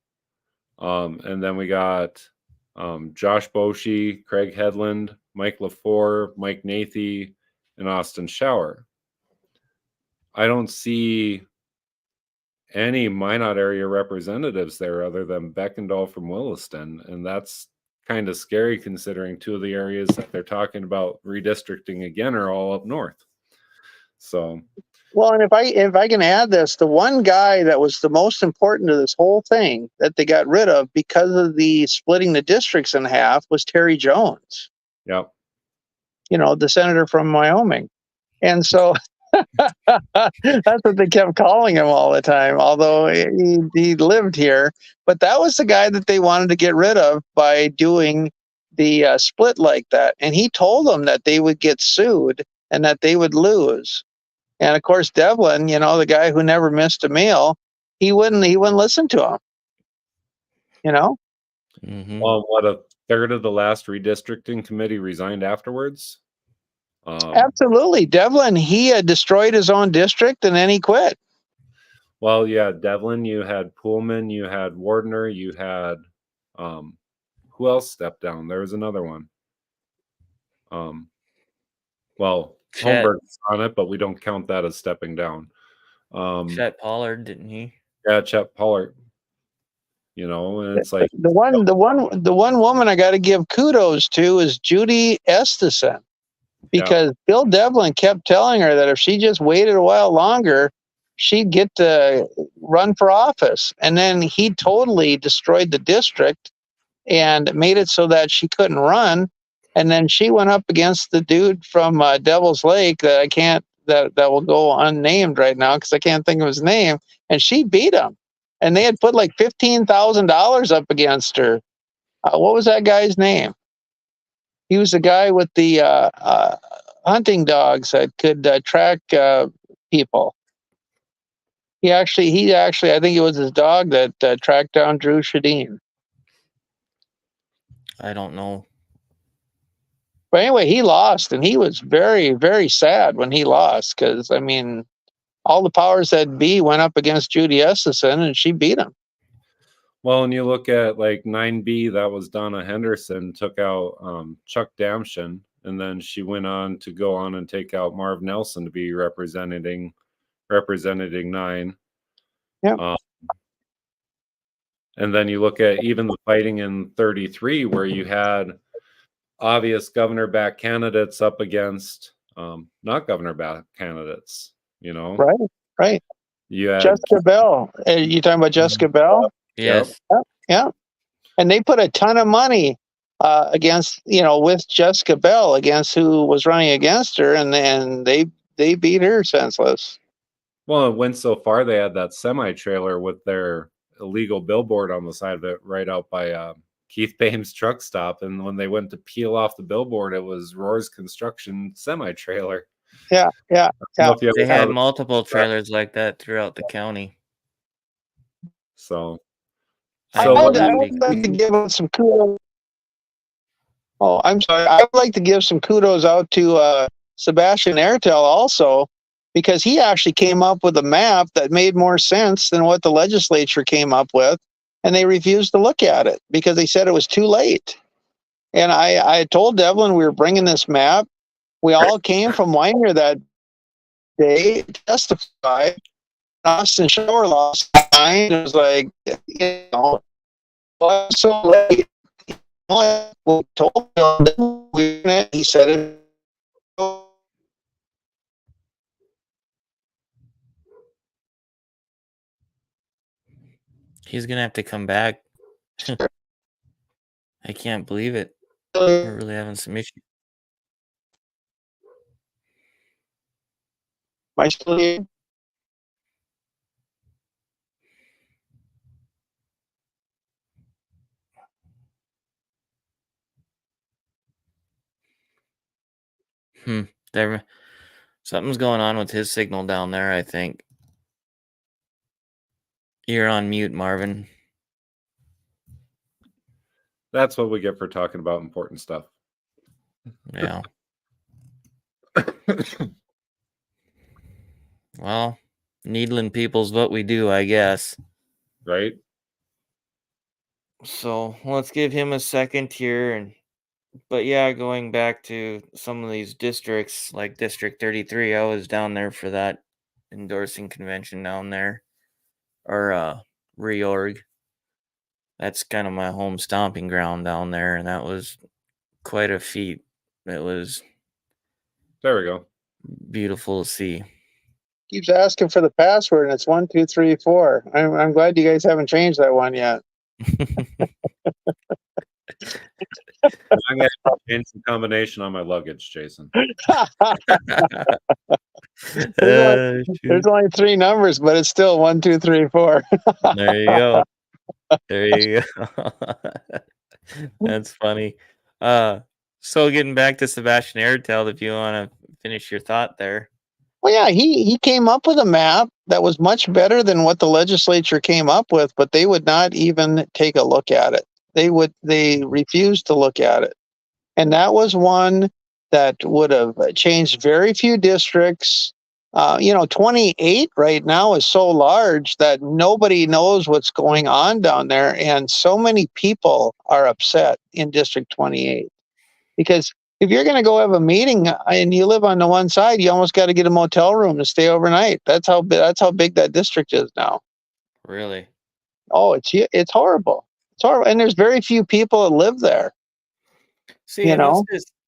And then we got Josh Boshi, Craig Hedlund, Mike LaFour, Mike Nathy, and Austin Shower. I don't see any Minot area representatives there other than Beckendahl from Williston, and that's kind of scary considering two of the areas that they're talking about redistricting again are all up north. So, well, and if I can add this, the one guy that was the most important to this whole thing that they got rid of because of the splitting the districts in half was Terry Jones. Yep. The senator from Wyoming. And so that's what they kept calling him all the time, although he lived here. But that was the guy that they wanted to get rid of by doing the split like that. And he told them that they would get sued and that they would lose. And of course, Devlin, the guy who never missed a meal, he wouldn't listen to him. Mhm. What, a third of the last redistricting committee resigned afterwards? Absolutely. Devlin, he destroyed his own district and then he quit. Well, yeah, Devlin, you had Poolman, you had Wardner, you had who else stepped down? There was another one. Well, Chet. Holmberg's on it, but we don't count that as stepping down. Chet Pollard, didn't he? Yeah, Chet Pollard. You know, and it's like The one woman I got to give kudos to is Judy Estison, because Bill Devlin kept telling her that if she just waited a while longer, she'd get to run for office. And then he totally destroyed the district and made it so that she couldn't run. And then she went up against the dude from Devil's Lake that I can't that will go unnamed right now because I can't think of his name, and she beat him. And they had put like $15,000 up against her. What was that guy's name? He was the guy with the hunting dogs that could track people. He actually, I think it was his dog that tracked down Drew Shadeen. I don't know. But anyway, he lost, and he was very, very sad when he lost because, I mean, all the powers that be went up against Judy Estison, and she beat him. Well, and you look at like 9B, that was Donna Henderson, took out Chuck Damshin, and then she went on to go on and take out Marv Nelson to be representing 9. Yeah. And then you look at even the fighting in 33, where you had obvious governor-backed candidates up against not governor-backed candidates, you know? Right. You had Jessica Bell. Are you talking about Jessica Bell? Yes. Yeah. And they put a ton of money against, with Jessica Bell against who was running against her, and then they beat her senseless. Well, it went so far they had that semi-trailer with their illegal billboard on the side of it right out by Keith Bame's truck stop. And when they went to peel off the billboard, it was Roar's Construction semi-trailer. Yeah. They had multiple trailers like that throughout the county. So I would like to give some kudos. Oh, I'm sorry. I would like to give some kudos out to Sebastian Ertel also, because he actually came up with a map that made more sense than what the legislature came up with, and they refused to look at it because they said it was too late. And I told Devlin we were bringing this map. We all came from Weiner that day to testify. Austin Shore lost mind. It was like, so late. We told him, he said it. He's gonna have to come back. I can't believe it. We're really having some issues. Am I still here? There, something's going on with his signal down there, I think. You're on mute, Marvin. That's what we get for talking about important stuff. Yeah. Well, needling people's what we do, I guess. Right? So let's give him a second here. But yeah, going back to some of these districts, like District 33, I was down there for that endorsing convention down there, or reorg. That's kind of my home stomping ground down there, and that was quite a feat. It was There we go. beautiful to see. Keeps asking for the password, and it's 1, 2, 3, 4. I'm glad you guys haven't changed that one yet. I'm going to change the combination on my luggage, Jason. There's only 3 numbers, but it's still 1, 2, 3, 4. There you go. There you go. That's funny. So getting back to Sebastian Ertel, if you want to finish your thought there. Well, yeah, he came up with a map that was much better than what the legislature came up with, but they would not even take a look at it. They refused to look at it. And that was one that would have changed very few districts. 28 right now is so large that nobody knows what's going on down there. And so many people are upset in District 28 because if you're going to go have a meeting and you live on the one side, you almost got to get a motel room to stay overnight. That's how big that district is now. Really? Oh, it's horrible. It's horrible. And there's very few people that live there. See,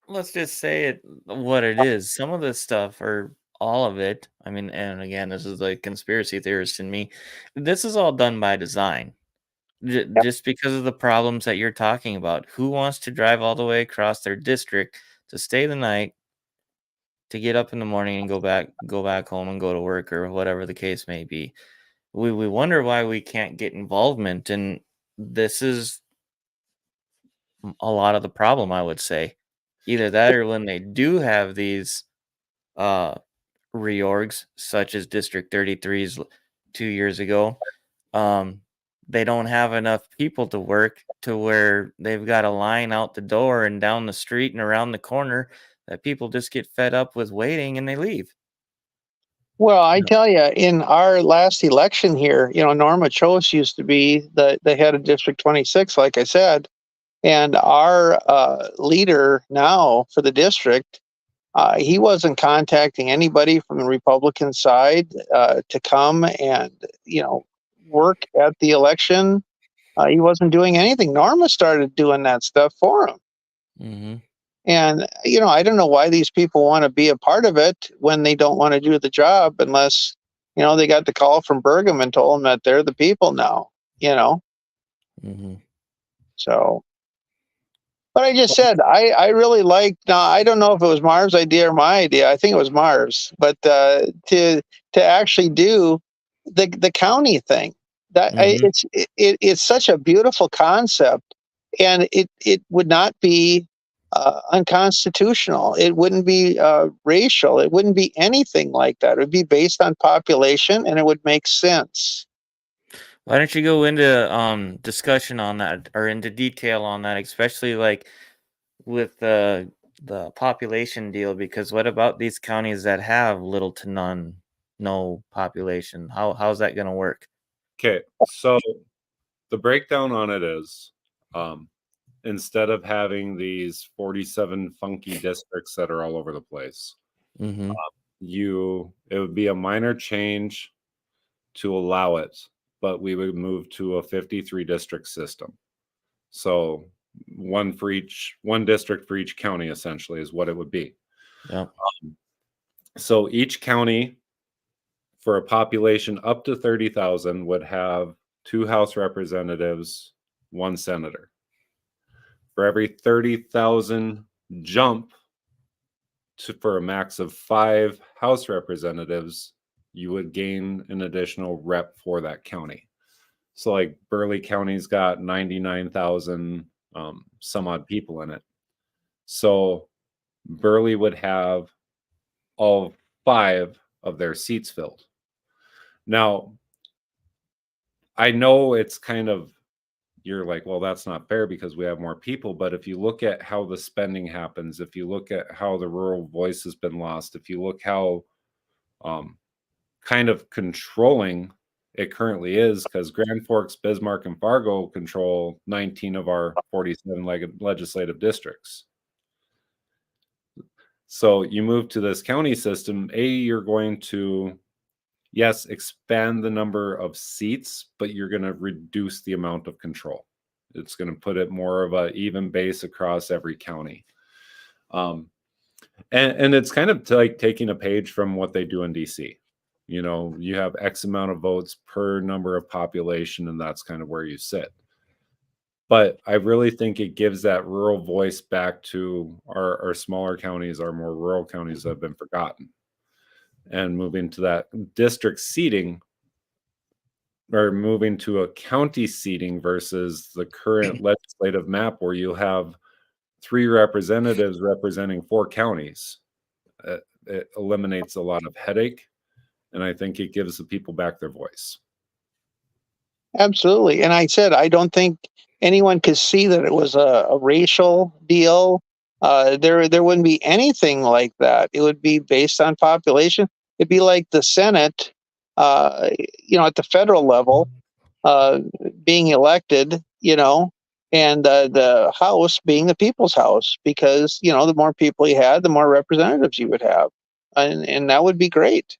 let's just say it what it is. Some of this stuff, or all of it. I mean, and again, this is like conspiracy theorist in me. This is all done by design, just because of the problems that you're talking about. Who wants to drive all the way across their district to stay the night, to get up in the morning and go back home and go to work or whatever the case may be? We wonder why we can't get involvement, and this is a lot of the problem, I would say. Either that or when they do have these uh reorgs, such as District 33's 2 years ago, um, they don't have enough people to work to where they've got a line out the door and down the street and around the corner that people just get fed up with waiting and they leave. Well, I tell you, in our last election here, Norma Chose used to be the head of District 26, like I said, and our leader now for the district, he wasn't contacting anybody from the Republican side to come and work at the election. He wasn't doing anything. Norma started doing that stuff for him. Mm-hmm. And, I don't know why these people want to be a part of it when they don't want to do the job unless, they got the call from Burgum and told them that they're the people now, Mm-hmm. So, but I just said, I really liked, now I don't know if it was Marv's idea or my idea. I think it was Marv's, but to actually do the county thing, that Mm-hmm. it's such a beautiful concept, and it would not be unconstitutional. It wouldn't be racial. It wouldn't be anything like that. It would be based on population, and it would make sense. Why don't you go into discussion on that or into detail on that, especially like with the population deal? Because what about these counties that have little to no population? How's that going to work? Okay, so the breakdown on it is, instead of having these 47 funky districts that are all over the place, Mm-hmm. it would be a minor change to allow it, but we would move to a 53 district system. So one district for each county essentially is what it would be. Yeah. So each county for a population up to 30,000 would have 2 House representatives, 1 senator. For every 30,000 jump for a max of 5 House representatives, you would gain an additional rep for that county. So like Burleigh County's got 99,000 some odd people in it. So Burleigh would have all 5 of their seats filled. Now, I know it's kind of, you're like, well, that's not fair because we have more people. But if you look at how the spending happens, if you look at how the rural voice has been lost, if you look how kind of controlling it currently is, because Grand Forks, Bismarck, and Fargo control 19 of our 47 legislative districts. So you move to this county system, you're going to, yes, expand the number of seats, but you're going to reduce the amount of control. It's going to put it more of an even base across every county. And it's kind of like taking a page from what they do in DC. You have X amount of votes per number of population, and that's kind of where you sit. But I really think it gives that rural voice back to our smaller counties, our more rural counties that have been forgotten. And moving to that district seating, or moving to a county seating versus the current legislative map where you have 3 representatives representing 4 counties. It eliminates a lot of headache, and I think it gives the people back their voice. Absolutely. And I said, I don't think anyone could see that it was a racial deal. There wouldn't be anything like that. It would be based on population. It'd be like the Senate, uh, at the federal level, uh, being elected, and the House being the people's house, because, the more people you had, the more representatives you would have. And that would be great.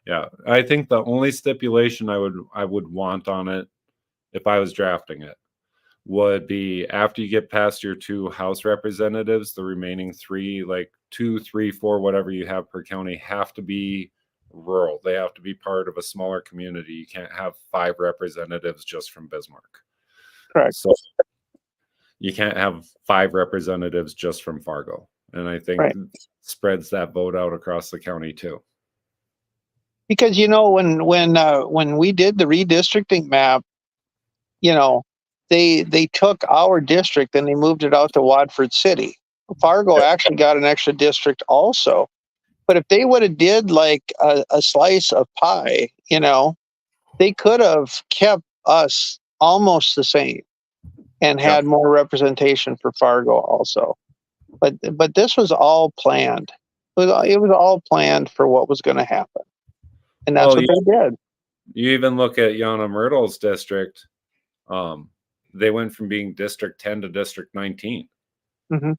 Yeah, I think the only stipulation I would want on it, if I was drafting it, would be after you get past your 2 House representatives, the remaining 3, like 2, 3, 4, whatever you have per county, have to be rural. They have to be part of a smaller community. You can't have 5 representatives just from Bismarck. Correct. So you can't have 5 representatives just from Fargo. And I think Right. spreads that vote out across the county too. Because when we did the redistricting map, they took our district and they moved it out to Watford City. Fargo actually got an extra district also. But if they would have did like a slice of pie, they could have kept us almost the same and had more representation for Fargo also. But this was all planned. It was all planned for what was going to happen. And that's what they did. You even look at Yana Myrtle's district. They went from being District 10 to District 19. Mm-hmm.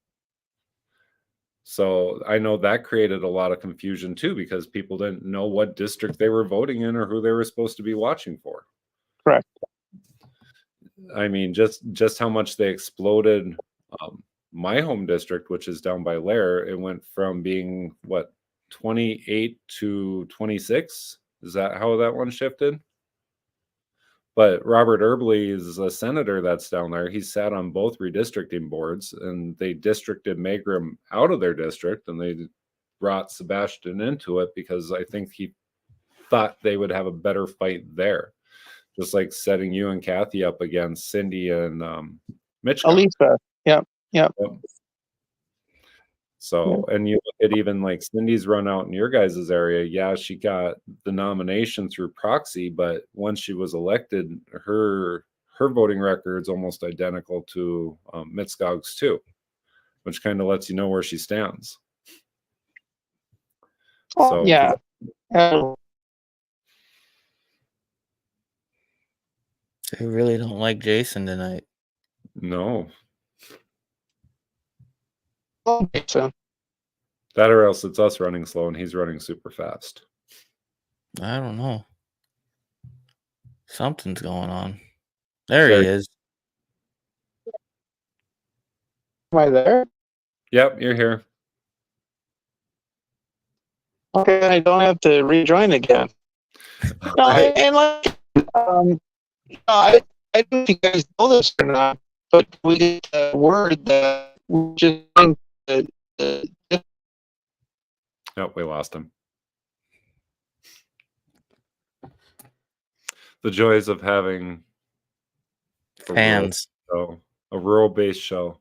So I know that created a lot of confusion too, because people didn't know what district they were voting in or who they were supposed to be watching for. Correct. I mean, just how much they exploded. My home district, which is down by Lair, it went from being 28 to 26. Is that how that one shifted? But Robert Erbley is a senator that's down there. He sat on both redistricting boards, and they districted Magrum out of their district, and they brought Sebastian into it because I think he thought they would have a better fight there. Just like setting you and Kathy up against Cindy and Mitch. Elisa. Yep. So, and you look at even like Cindy's run out in your guys' area. Yeah, she got the nomination through proxy, but once she was elected, her voting record's almost identical to Mitskog's too, which kind of lets you know where she stands. Oh, yeah. They really don't like Jason tonight. No. So. That or else it's us running slow and he's running super fast. I don't know. Something's going on. There he is. Am I there? Yep, you're here. Okay, I don't have to rejoin again. No, and like, I don't know if you guys know this or not, but we get the word that we just Oh, we lost him. The joys of having fans. A rural-based show.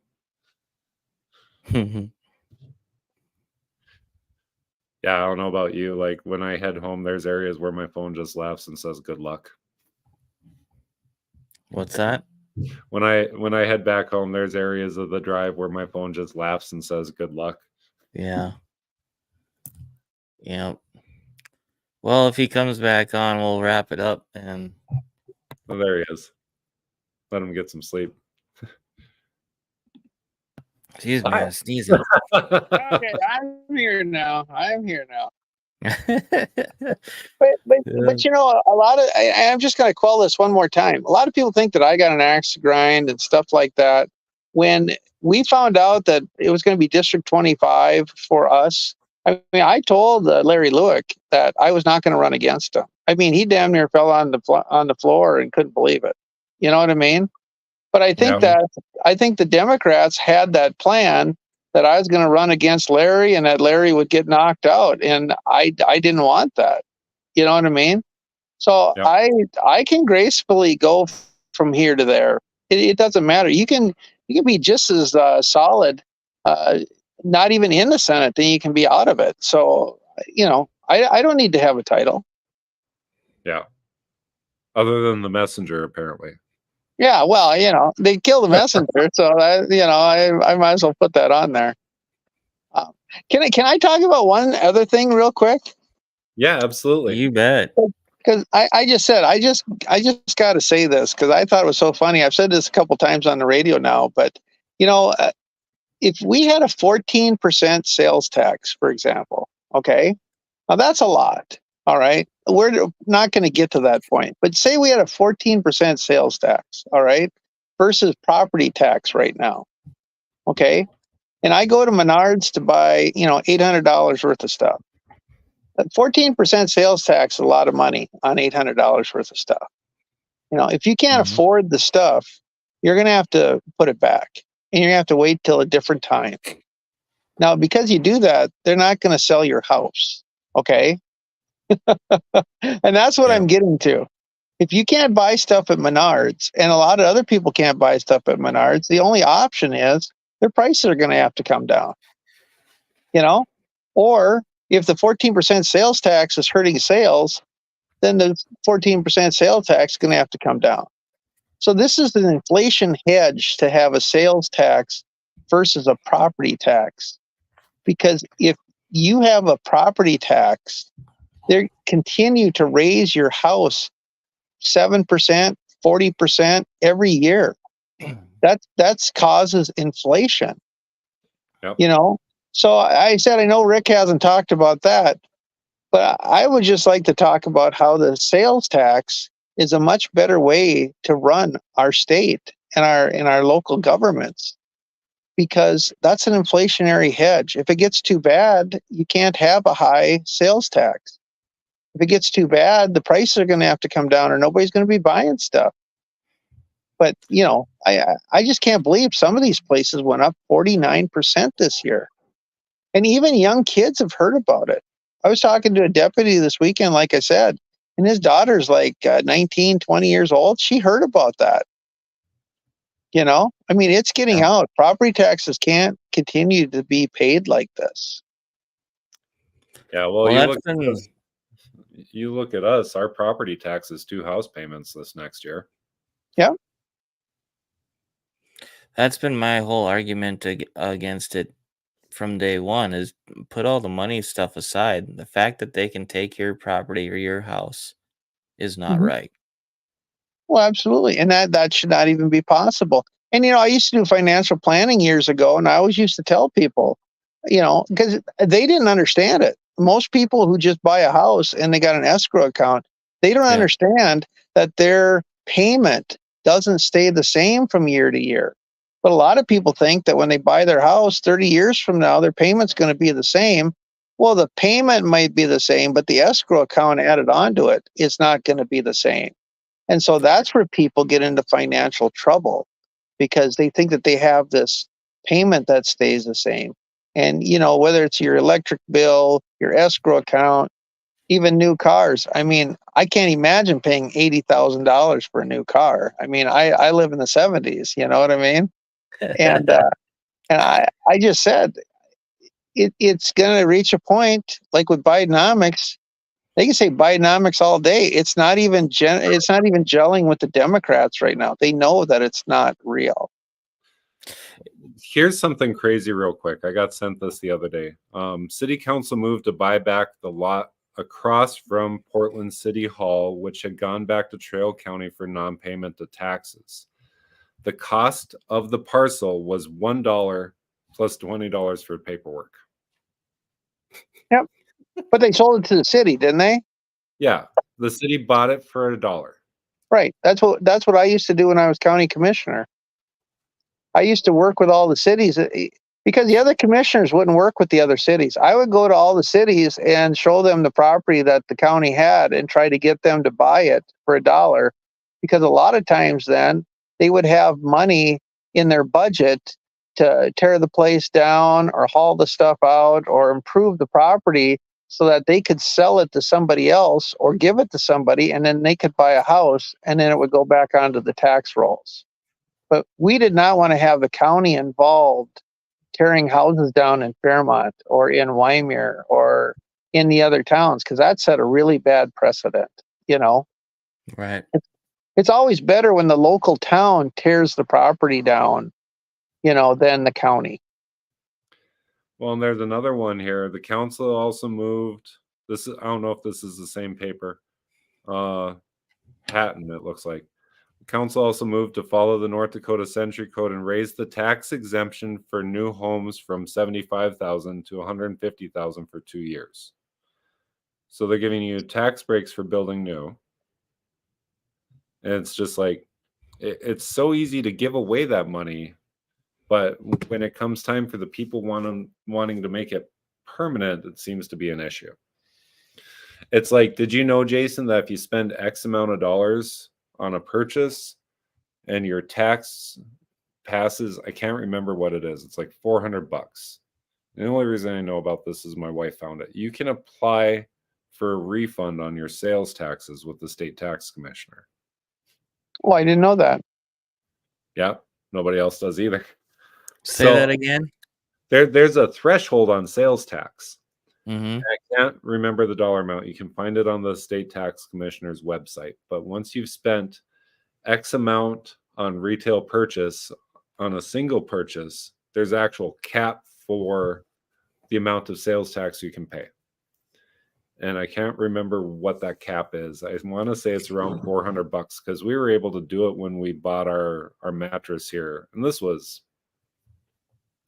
Yeah, I don't know about you. Like when I head home, there's areas where my phone just laughs and says good luck. What's that? When I head back home, there's areas of the drive where my phone just laughs and says good luck. Yeah. Yep. Well, if he comes back on, we'll wrap it up. And oh, there he is. Let him get some sleep. Excuse me, I'm sneezing. Okay, I'm here now. But you know, a lot of I'm just going to call this one more time. A lot of people think that I got an axe to grind and stuff like that. When we found out that it was going to be District 25 for us, I mean, I told Larry Lewick that I was not going to run against him. I mean, he damn near fell on the floor and couldn't believe it. You know what I mean? But I think I think the Democrats had that plan that I was going to run against Larry and that Larry would get knocked out, and I didn't want that. You know what I mean? So I can gracefully go from here to there. It doesn't matter. You can be just as solid, not even in the Senate, then you can be out of it. So I don't need to have a title. Yeah. Other than the messenger, apparently. Yeah, well, they kill the messenger, so I might as well put that on there. Can I talk about one other thing real quick? Yeah, absolutely. You bet. Because I just said I just got to say this because I thought it was so funny. I've said this a couple times on the radio now, but if we had a 14% sales tax, for example, okay, now that's a lot. All right, we're not going to get to that point, but say we had a 14% sales tax, all right, versus property tax right now, okay, and I go to Menards to buy $800 worth of stuff. 14% sales tax is a lot of money on $800 worth of stuff. If you can't Mhm. afford the stuff, you're going to have to put it back and you're going to have to wait till a different time. Now, because you do that, they're not going to sell your house. Okay. And that's what Yeah. I'm getting to. If you can't buy stuff at Menards and a lot of other people can't buy stuff at Menards, the only option is their prices are going to have to come down, or if the 14% sales tax is hurting sales, then the 14% sales tax is going to have to come down. So this is an inflation hedge to have a sales tax versus a property tax. Because if you have a property tax, they continue to raise your house 7%, 40% every year. That's causes inflation. Yep. So I said I know Rick hasn't talked about that, but I would just like to talk about how the sales tax is a much better way to run our state and our local governments, because that's an inflationary hedge. If it gets too bad, you can't have a high sales tax. If it gets too bad, the prices are going to have to come down or nobody's going to be buying stuff. But, I just can't believe some of these places went up 49% this year. And even young kids have heard about it. I was talking to a deputy this weekend, like I said, and his daughter's like 19, 20 years old. She heard about that. I mean, it's getting Yeah. out. Property taxes can't continue to be paid like this. Yeah, well, Well, you that's look at been us. You look at us. Our property tax is 2 house payments this next year. Yeah. that's been my whole argument against it from day one is put all the money stuff aside. The fact that they can take your property or your house is not Mhm. right. Well, absolutely. And that should not even be possible. And, I used to do financial planning years ago, and I always used to tell people, because they didn't understand it. Most people who just buy a house and they got an escrow account, they don't Yeah. understand that their payment doesn't stay the same from year to year. But a lot of people think that when they buy their house 30 years from now, their payment's going to be the same. Well, the payment might be the same, but the escrow account added onto it is not going to be the same. And so that's where people get into financial trouble, because they think that they have this payment that stays the same. And, whether it's your electric bill, your escrow account, even new cars. I mean, I can't imagine paying $80,000 for a new car. I mean, I live in the 70s, you know what I mean? And, and I just said, it's going to reach a point like with Bidenomics. They can say Bidenomics all day. It's not even gelling with the Democrats right now. They know that it's not real. Here's something crazy real quick. I got sent this the other day. City Council moved to buy back the lot across from Portland City Hall, which had gone back to Trail County for non-payment of taxes. The cost of the parcel was $1 plus $20 for paperwork. Yep. But they sold it to the city, didn't they? Yeah, the city bought it for $1. Right. That's what I used to do when I was county commissioner. I used to work with all the cities because the other commissioners wouldn't work with the other cities. I would go to all the cities and show them the property that the county had and try to get them to buy it for $1, because a lot of times then they would have money in their budget to tear the place down or haul the stuff out or improve the property so that they could sell it to somebody else or give it to somebody, and then they could buy a house and then it would go back onto the tax rolls. But we did not want to have the county involved tearing houses down in Fairmont or in Wymer or in the other towns, because that set a really bad precedent, Right. It's always better when the local town tears the property down, than the county. Well, and there's another one here. The council also moved. I don't know if this is the same paper. Patent, it looks like. The council also moved to follow the North Dakota Century Code and raise the tax exemption for new homes from $75,000 to $150,000 for 2 years. So they're giving you tax breaks for building new. And it's just like, it's so easy to give away that money, but when it comes time for the people wanting to make it permanent, it seems to be an issue. It's like, did you know, Jason, that if you spend X amount of dollars on a purchase and your tax passes, I can't remember what it is, it's like $400. The only reason I know about this is my wife found it. You can apply for a refund on your sales taxes with the state tax commissioner. Oh, I didn't know that. Yeah, nobody else does either. Say So, that again. There's a threshold on sales tax. Mm-hmm. I can't remember the dollar amount. You can find it on the state tax commissioner's website. But once you've spent X amount on retail purchase on a single purchase, there's actual cap for the amount of sales tax you can pay. And I can't remember what that cap is. I want to say it's around $400 because we were able to do it when we bought our mattress here. And this was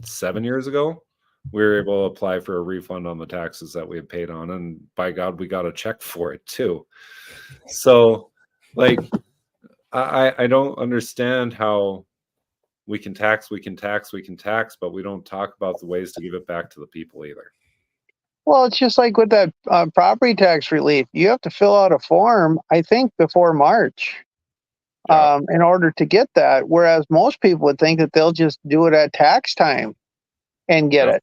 7 years ago. We were able to apply for a refund on the taxes that we had paid on. And by God, we got a check for it too. So, like, I don't understand how we can tax, but we don't talk about the ways to give it back to the people either. Well, it's just like with that property tax relief. You have to fill out a form, I think, before March in order to get that. Whereas most people would think that they'll just do it at tax time and get it.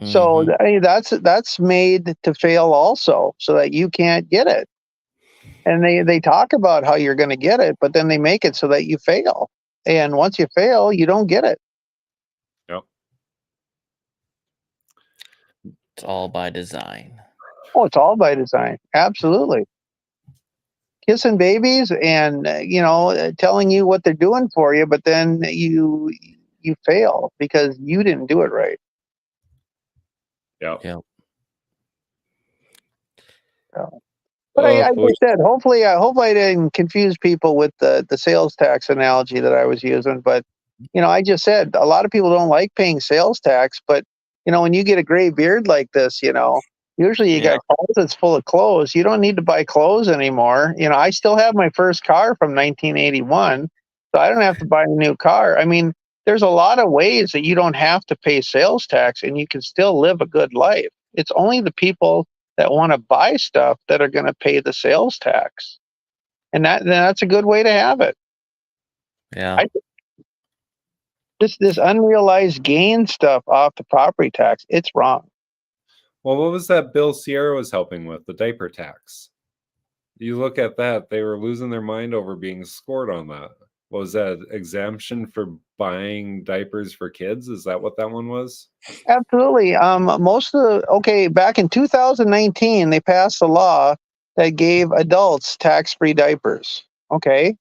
So that's made to fail also, so that you can't get it. And they talk about how you're going to get it, but then they make it so that you fail. And once you fail, you don't get it. Yep. It's all by design. Oh, it's all by design. Absolutely. Kissing babies and telling you what they're doing for you, but then you fail because you didn't do it right. Yep. Yep. But I just said, hopefully I didn't confuse people with the sales tax analogy that I was using. But I just said a lot of people don't like paying sales tax. But when you get a gray beard like this, usually you got closets full of clothes. You don't need to buy clothes anymore. I still have my first car from 1981, so I don't have to buy a new car. I mean, there's a lot of ways that you don't have to pay sales tax, and you can still live a good life. It's only the people that want to buy stuff that are going to pay the sales tax, and that's a good way to have it. Yeah. This unrealized gain stuff off the property tax, it's wrong. Well, what was that bill Sierra was helping with, the diaper tax? You look at that, they were losing their mind over being scored on that. What was that, exemption for buying diapers for kids? Is that what that one was? Absolutely. Back in 2019, they passed a law that gave adults tax-free diapers. Okay.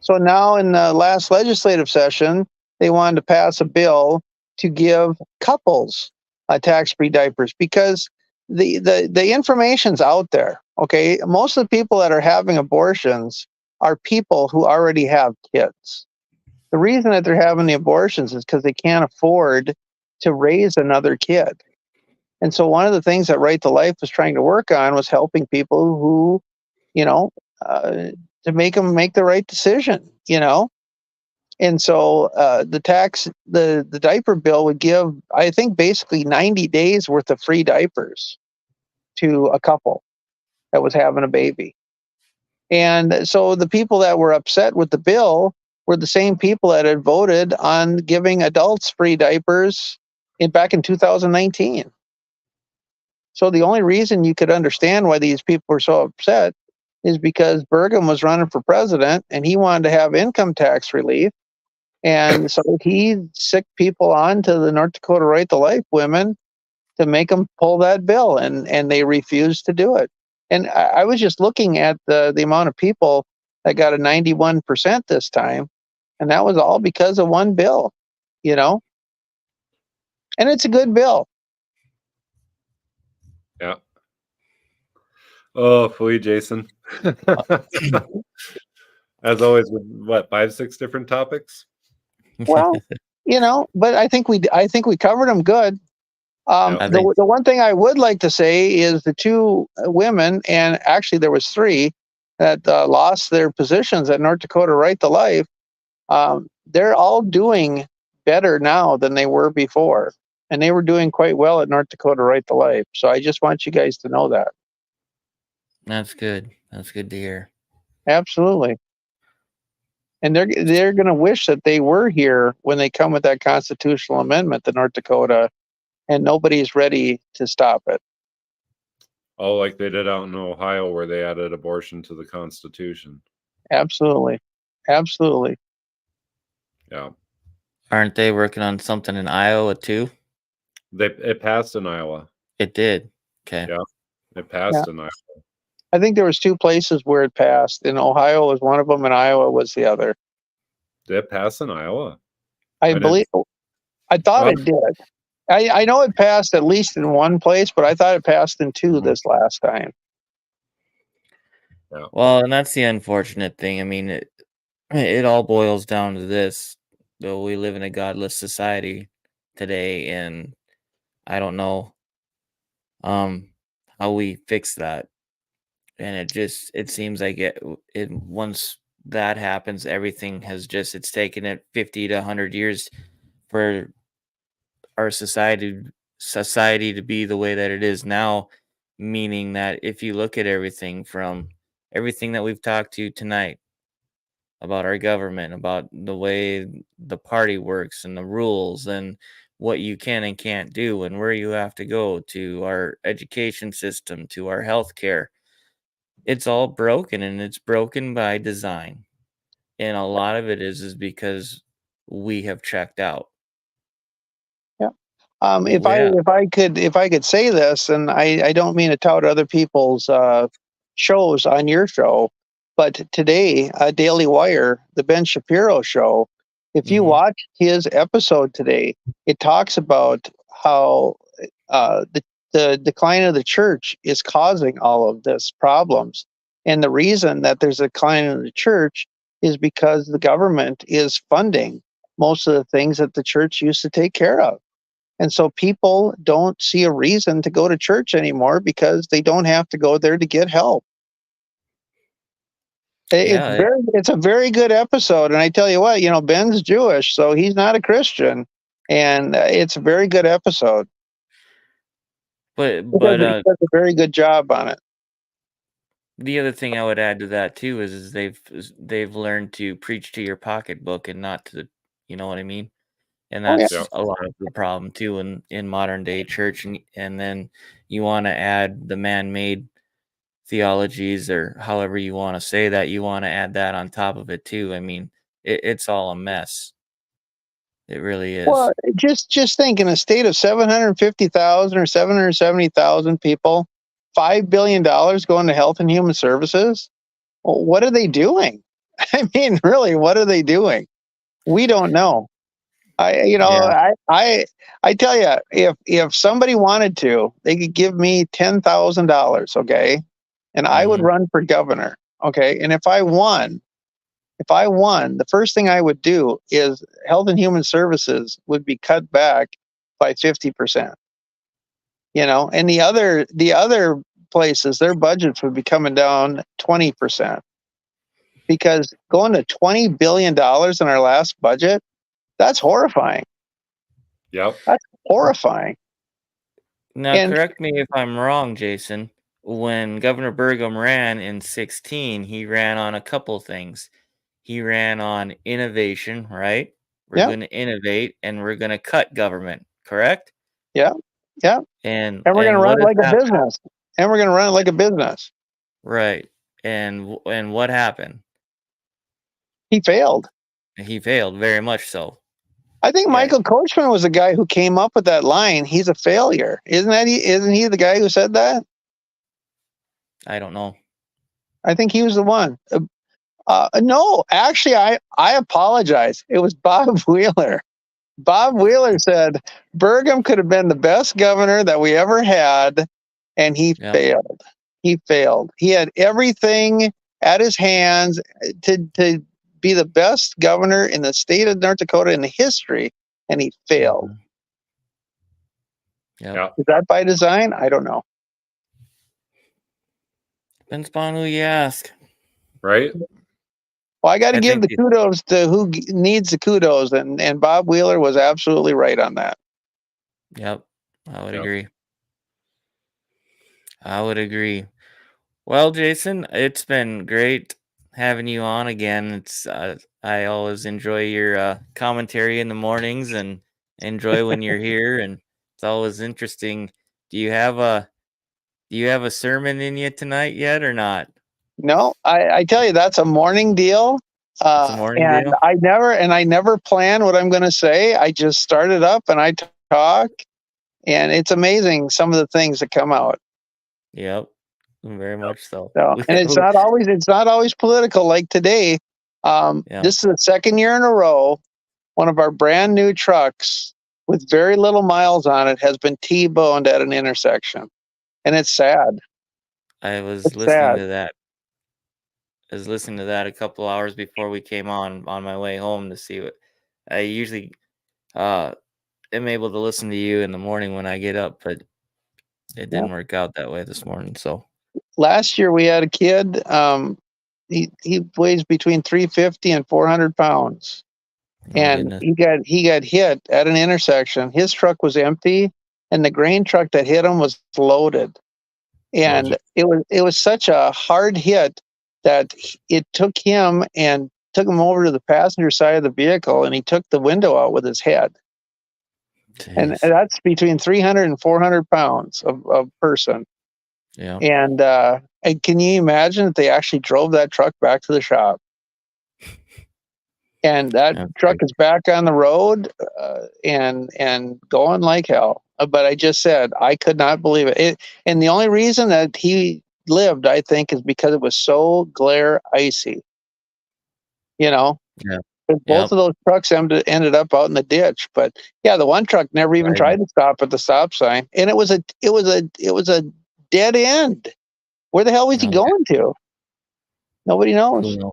So now in the last legislative session, they wanted to pass a bill to give couples tax-free diapers because the information's out there. Okay. Most of the people that are having abortions are people who already have kids. The reason that they're having the abortions is because they can't afford to raise another kid. And so one of the things that Right to Life was trying to work on was helping people who, to make them make the right decision, And so the diaper bill would give, I think, basically 90 days worth of free diapers to a couple that was having a baby. And so the people that were upset with the bill were the same people that had voted on giving adults free diapers back in 2019. So the only reason you could understand why these people were so upset is because Burgum was running for president and he wanted to have income tax relief. And so he sicked people on to the North Dakota Right to Life women to make them pull that bill, and they refused to do it. And I was just looking at the amount of people that got a 91% this time, and that was all because of one bill, you know? And it's a good bill. Yeah. Oh, fooey, Jason. As always, with what, 5, 6 different topics? Well, but I think we covered them good. Yeah. I think The one thing I would like to say is the two women, and actually there was three that lost their positions at North Dakota Right to Life. They're all doing better now than they were before, and they were doing quite well at North Dakota Right to Life. So I just want you guys to know that. that's good. That's good to hear. Absolutely. And they're going to wish that they were here when they come with that constitutional amendment to North Dakota, and nobody's ready to stop it. Oh, like they did out in Ohio where they added abortion to the Constitution. Absolutely. Absolutely. Yeah. Aren't they working on something in Iowa too? It passed in Iowa. It did. Okay. Yeah. It passed in Iowa. I think there was two places where it passed. In Ohio was one of them, and Iowa was the other. Did it pass in Iowa? I thought it did. I know it passed at least in one place, but I thought it passed in two this last time. Yeah. Well, and that's the unfortunate thing. I mean, it all boils down to this. Though we live in a godless society today, and I don't know how we fix that. And it seems like it once that happens, everything has it's taken it 50 to 100 years for our society to be the way that it is now, meaning that if you look at everything from everything that we've talked to tonight about our government, about the way the party works and the rules and what you can and can't do and where you have to go, to our education system, to our healthcare, it's all broken, and it's broken by design. And a lot of it is because we have checked out. Yeah. If we have. If I could say this, and I don't mean to tout other people's shows on your show, but today, Daily Wire, the Ben Shapiro show, if you Mhm. watch his episode today, it talks about how the decline of the church is causing all of this problems. And the reason that there's a decline in the church is because the government is funding most of the things that the church used to take care of. And so people don't see a reason to go to church anymore because they don't have to go there to get help. Yeah, It's a very good episode. And I tell you what, Ben's Jewish, so he's not a Christian. And it's a very good episode. but He does a very good job on it. the other thing I would add to that too is they've learned to preach to your pocketbook and not to you know what I mean? And Oh, yeah. that's a lot of the problem too in modern day church, and then you want to add the man-made theologies, or however you want to say that, you want to add that on top of it too. I mean, it's all a mess. It really is. Well, just think, in a state of 750,000 or 770,000 people, $5 billion going to Health and Human Services. Well, what are they doing? I mean, really, what are they doing? We don't know. Yeah. I tell you, if somebody wanted to, they could give me $10,000, okay, and I would Mhm. run for governor, okay, and if I won, the first thing I would do is Health and Human Services would be cut back by 50%. And the other places, their budgets would be coming down 20%. Because going to $20 billion in our last budget, that's horrifying. Yep. That's horrifying. Now, And correct me if I'm wrong, Jason. When Governor Burgum ran in 16, he ran on a couple things. He ran on innovation, right? We're yeah, going to innovate and we're going to cut government, correct? yeah, yeah. And And we're going to run what it has like a happened? business. And we're going to run it like a business. Right. And what happened? He failed. He failed, very much so. I think Yeah. Michael Coachman was the guy who came up with that line. He's a failure. Isn't he the guy who said that? I don't know. I think he was the one. No, actually, I apologize. It was Bob Wheeler. Bob Wheeler said Burgum could have been the best governor that we ever had, and he Yep. failed. He failed. He had everything at his hands to be the best governor in the state of North Dakota in the history, and he failed. Mhm. Yep. Yeah. Is that by design? I don't know. Depends upon who you ask. Right? Well, I got to I give think the kudos to who needs the kudos, and Bob Wheeler was absolutely right on that. Yep. I would Yep. agree. I would agree. Well, Jason, it's been great having you on again. It's I always enjoy your commentary in the mornings and enjoy when you're here, and it's always interesting. Do you have a sermon in you tonight yet or not? No, I tell you, that's a morning deal. It's a morning And deal. I never plan what I'm going to say. I just start it up and I talk, and it's amazing some of the things that come out. Yep, very much so. So, and it's not always political like today. Yeah. This is the second year in a row, one of our brand new trucks with very little miles on it has been T-boned at an intersection, and it's sad. I was It's listening sad. to that. I was listening to that a couple hours before we came on my way home to see what I usually uh am able to listen to you in the morning when I get up, but it Yeah. didn't work out that way this morning. So Last year we had a kid. He weighs between 350 and 400 pounds, oh and goodness. he got hit at an intersection. His truck was empty, and the grain truck that hit him was loaded. And it was such a hard hit that it took him over to the passenger side of the vehicle, and he took the window out with his head. And Jeez. that's between 300 and 400 pounds of person. Yeah. And can you imagine that they actually drove that truck back to the shop? And that That's truck great. is back on the road, and going like hell. But I just said I could not believe it. And the only reason that he lived, I think, is because it was so glare icy. You know, Yeah. 'cause both Yep. of those trucks ended up out in the ditch. But yeah, the one truck never even Right. tried to stop at the stop sign, and it was a dead end. Where the hell was he No, going to? Nobody knows. who knows?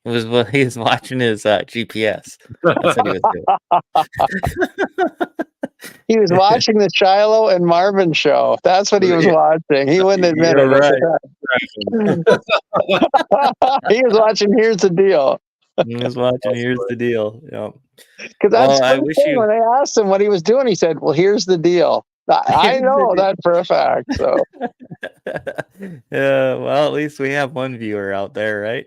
It was what he was watching his GPS. That's what he was doing. He was watching the Shiloh and Marvin show. That's what he was Yeah, watching. He wouldn't admit You're it at right. the time. He was watching Here's the Deal. He was watching. Here's the deal. Yep. Because that's Well, the I first wish thing you. when they asked him what he was doing, he said, "Well, here's the deal." I Here's the know that for a fact. So Yeah, well, at least we have one viewer out there, right?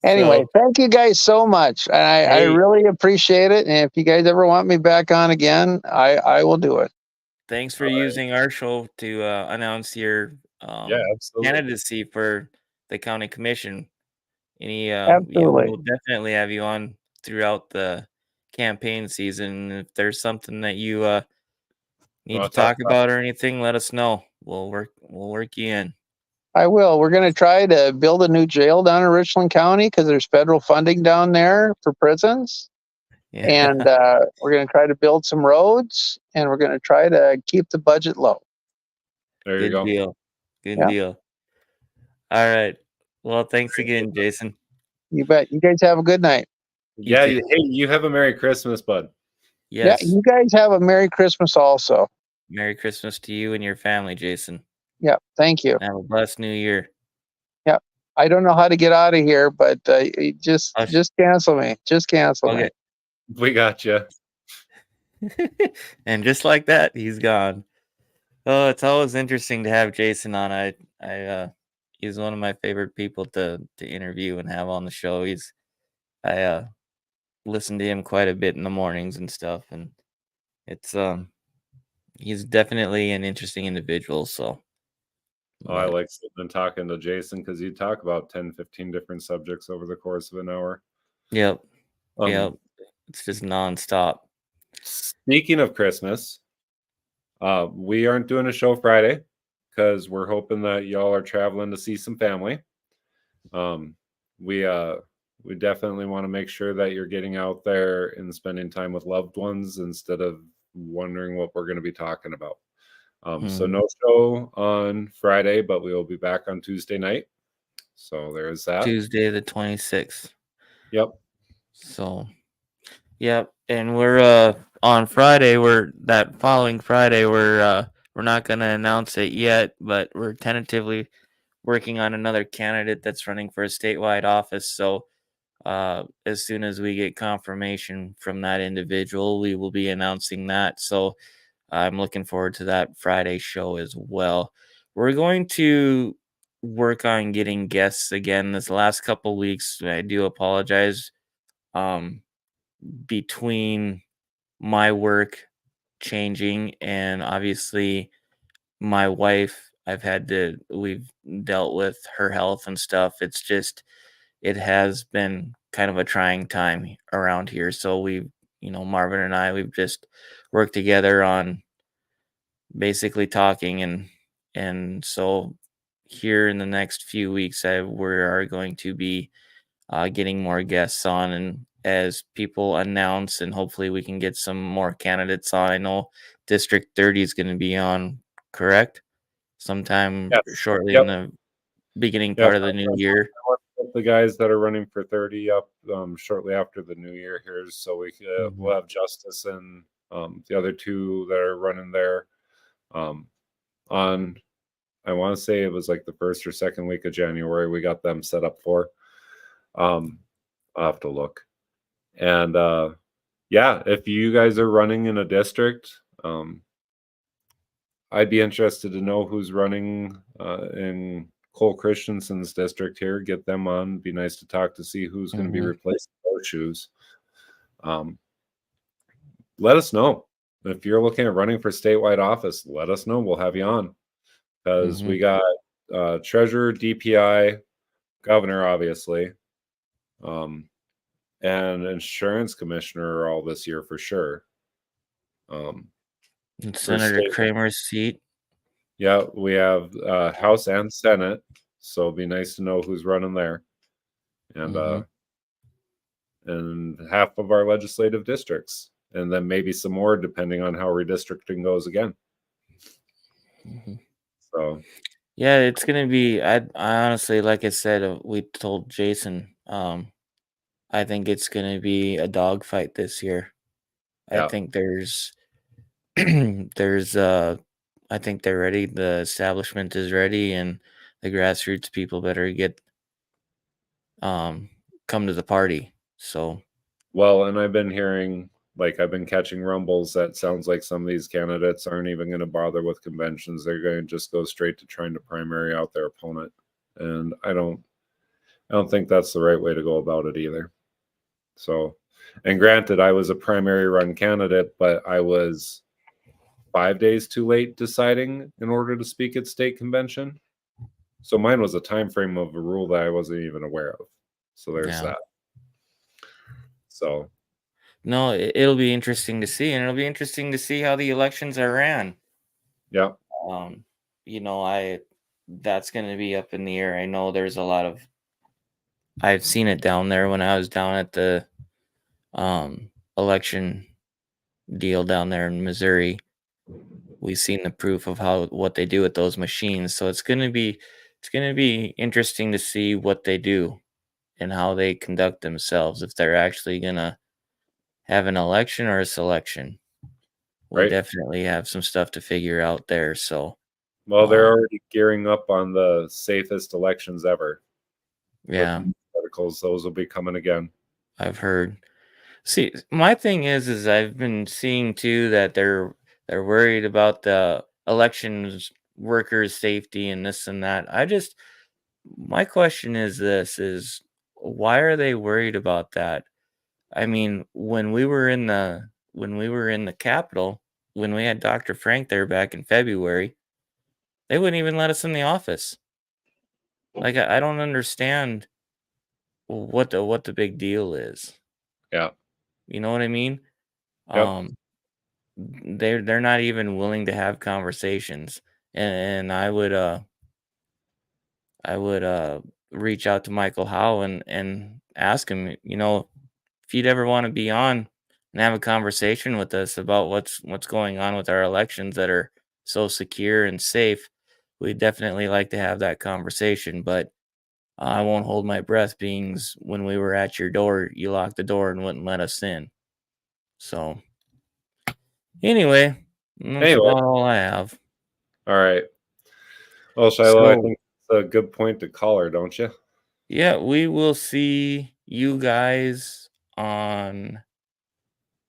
anyway, So, thank you guys so much. I hey, really appreciate it. And if you guys ever want me back on again, I will do it. thanks for All right. using our show to announce your Yeah, absolutely. candidacy for the county commission. Yeah, Absolutely. we'll definitely have you on throughout the campaign season. If there's something that you need to Wanna talk talk about or anything, let us know. We'll work you in. I will. We're going to try to build a new jail down in Richland County because there's federal funding down there for prisons. Yeah, And we're going to try to build some roads, and we're going to try to keep the budget low. There you good go. deal. Good Yeah. deal. All right. Well, thanks again, Jason. You bet. You guys have a good night. You Yeah, too. hey, you have a Merry Christmas, bud. Yes. Yeah. You guys have a Merry Christmas also. Merry Christmas to you and your family, Jason. Yeah. Thank you. Have a blessed new year. Yeah. I don't know how to get out of here, but you just cancel me. Just cancel me. Okay. We got you. And just like that, he's gone. Oh, it's always interesting to have Jason on. He's one of my favorite people to interview and have on the show. I listen to him quite a bit in the mornings and stuff, and it's he's definitely an interesting individual. So, Oh, I but like sitting and talking to Jason because you talk about 10, 15 different subjects over the course of an hour. yep, Um, yep, it's just nonstop. Speaking of Christmas, We aren't doing a show Friday because we're hoping that y'all are traveling to see some family. Um, we definitely want to make sure that you're getting out there and spending time with loved ones instead of wondering what we're going to be talking about. So no show on Friday, but we will be back on Tuesday night. So there's that. Tuesday the 26th. Yep. So, yep. And we're on Friday. That following Friday. We're not gonna announce it yet, but we're tentatively working on another candidate that's running for a statewide office. So, as soon as we get confirmation from that individual, we will be announcing that. So, I'm looking forward to that Friday show as well. We're going to work on getting guests again this last couple weeks. I do apologize. Um, between my work changing and obviously my wife, we've dealt with her health and stuff. It has been kind of a trying time around here. So Marvin and we've just worked together on basically talking, and so here in the next few weeks, we are going to be getting more guests on, and as people announce, and hopefully we can get some more candidates on. I know District 30 is going to be on, correct? Sometime Yes. shortly in Yep. the beginning Yep. part of the new year. I want to put the guys that are running for 30 up shortly after the new year here, so we'll have Justice and the other two that are running there on. I want to say it was like the first or second week of January. We got them set up for. I'll have to look. And yeah, if you guys are running in a district, I'd be interested to know who's running in Cole Christensen's district here. Get them on. Be nice to talk to see who's going to be replacing those shoes. Let us know. If you're looking at running for statewide office, let us know. We'll have you on. Because we got treasurer, DPI, governor, obviously, and insurance commissioner are all this year for sure. And Senator Kramer's seat. Yeah, we have House and Senate, so it'd be nice to know who's running there, and half of our legislative districts, and then maybe some more depending on how redistricting goes again. So, yeah, it's gonna be. I honestly, like I said, we told Jason. I think it's gonna be a dogfight this year. I yeah. think there's I think they're ready. The establishment is ready, and the grassroots people better come to the party. So, Well, and I've been hearing, I've been catching rumbles that sounds like some of these candidates aren't even going to bother with conventions. They're going to just go straight to trying to primary out their opponent. And I don't think that's the right way to go about it either. So, and granted, I was a primary run candidate, but I was 5 days too late deciding in order to speak at state convention. So mine was a time frame of a rule that I wasn't even aware of. So there's that. So no, it'll be interesting to see, and it'll be interesting to see how the elections are ran. Yeah. That's going to be up in the air. I know there's a lot of. I've seen it down there when I was down at the election deal down there in Missouri. We've seen the proof of what they do with those machines. So it's gonna be interesting to see what they do and how they conduct themselves. If they're actually gonna have an election or a selection, we Right. definitely have some stuff to figure out there. So, well, they're already gearing up on the safest elections ever. yeah, articles, those will be coming again. I've heard. See, my thing is I've been seeing too that they're worried about the elections workers' safety and this and that. My question is is why are they worried about that? I mean, when we were in the Capitol, when we had Dr. Frank there back in February, they wouldn't even let us in the office. Like I don't understand what the big deal is. Yeah. You know what I mean? Yep. they're not even willing to have conversations. And I would reach out to Michael Howe and ask him, if you'd ever want to be on and have a conversation with us about what's going on with our elections that are so secure and safe, we'd definitely like to have that conversation. But I won't hold my breath, being when we were at your door, you locked the door and wouldn't let us in. So anyway, that's Anyway, about all I have. all right. Well, Shiloh, I So think it's a good point to call her, don't you? yeah, we will see you guys on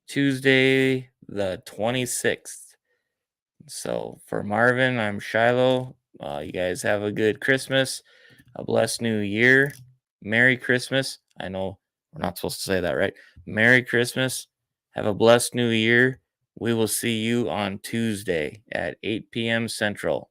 Tuesday the 26th. So for Marvin, I'm Shiloh. You guys have a good Christmas, a blessed new year. Merry Christmas. I know we're not supposed to say that, right? Merry Christmas. Have a blessed new year. We will see you on Tuesday at 8 p.m. Central.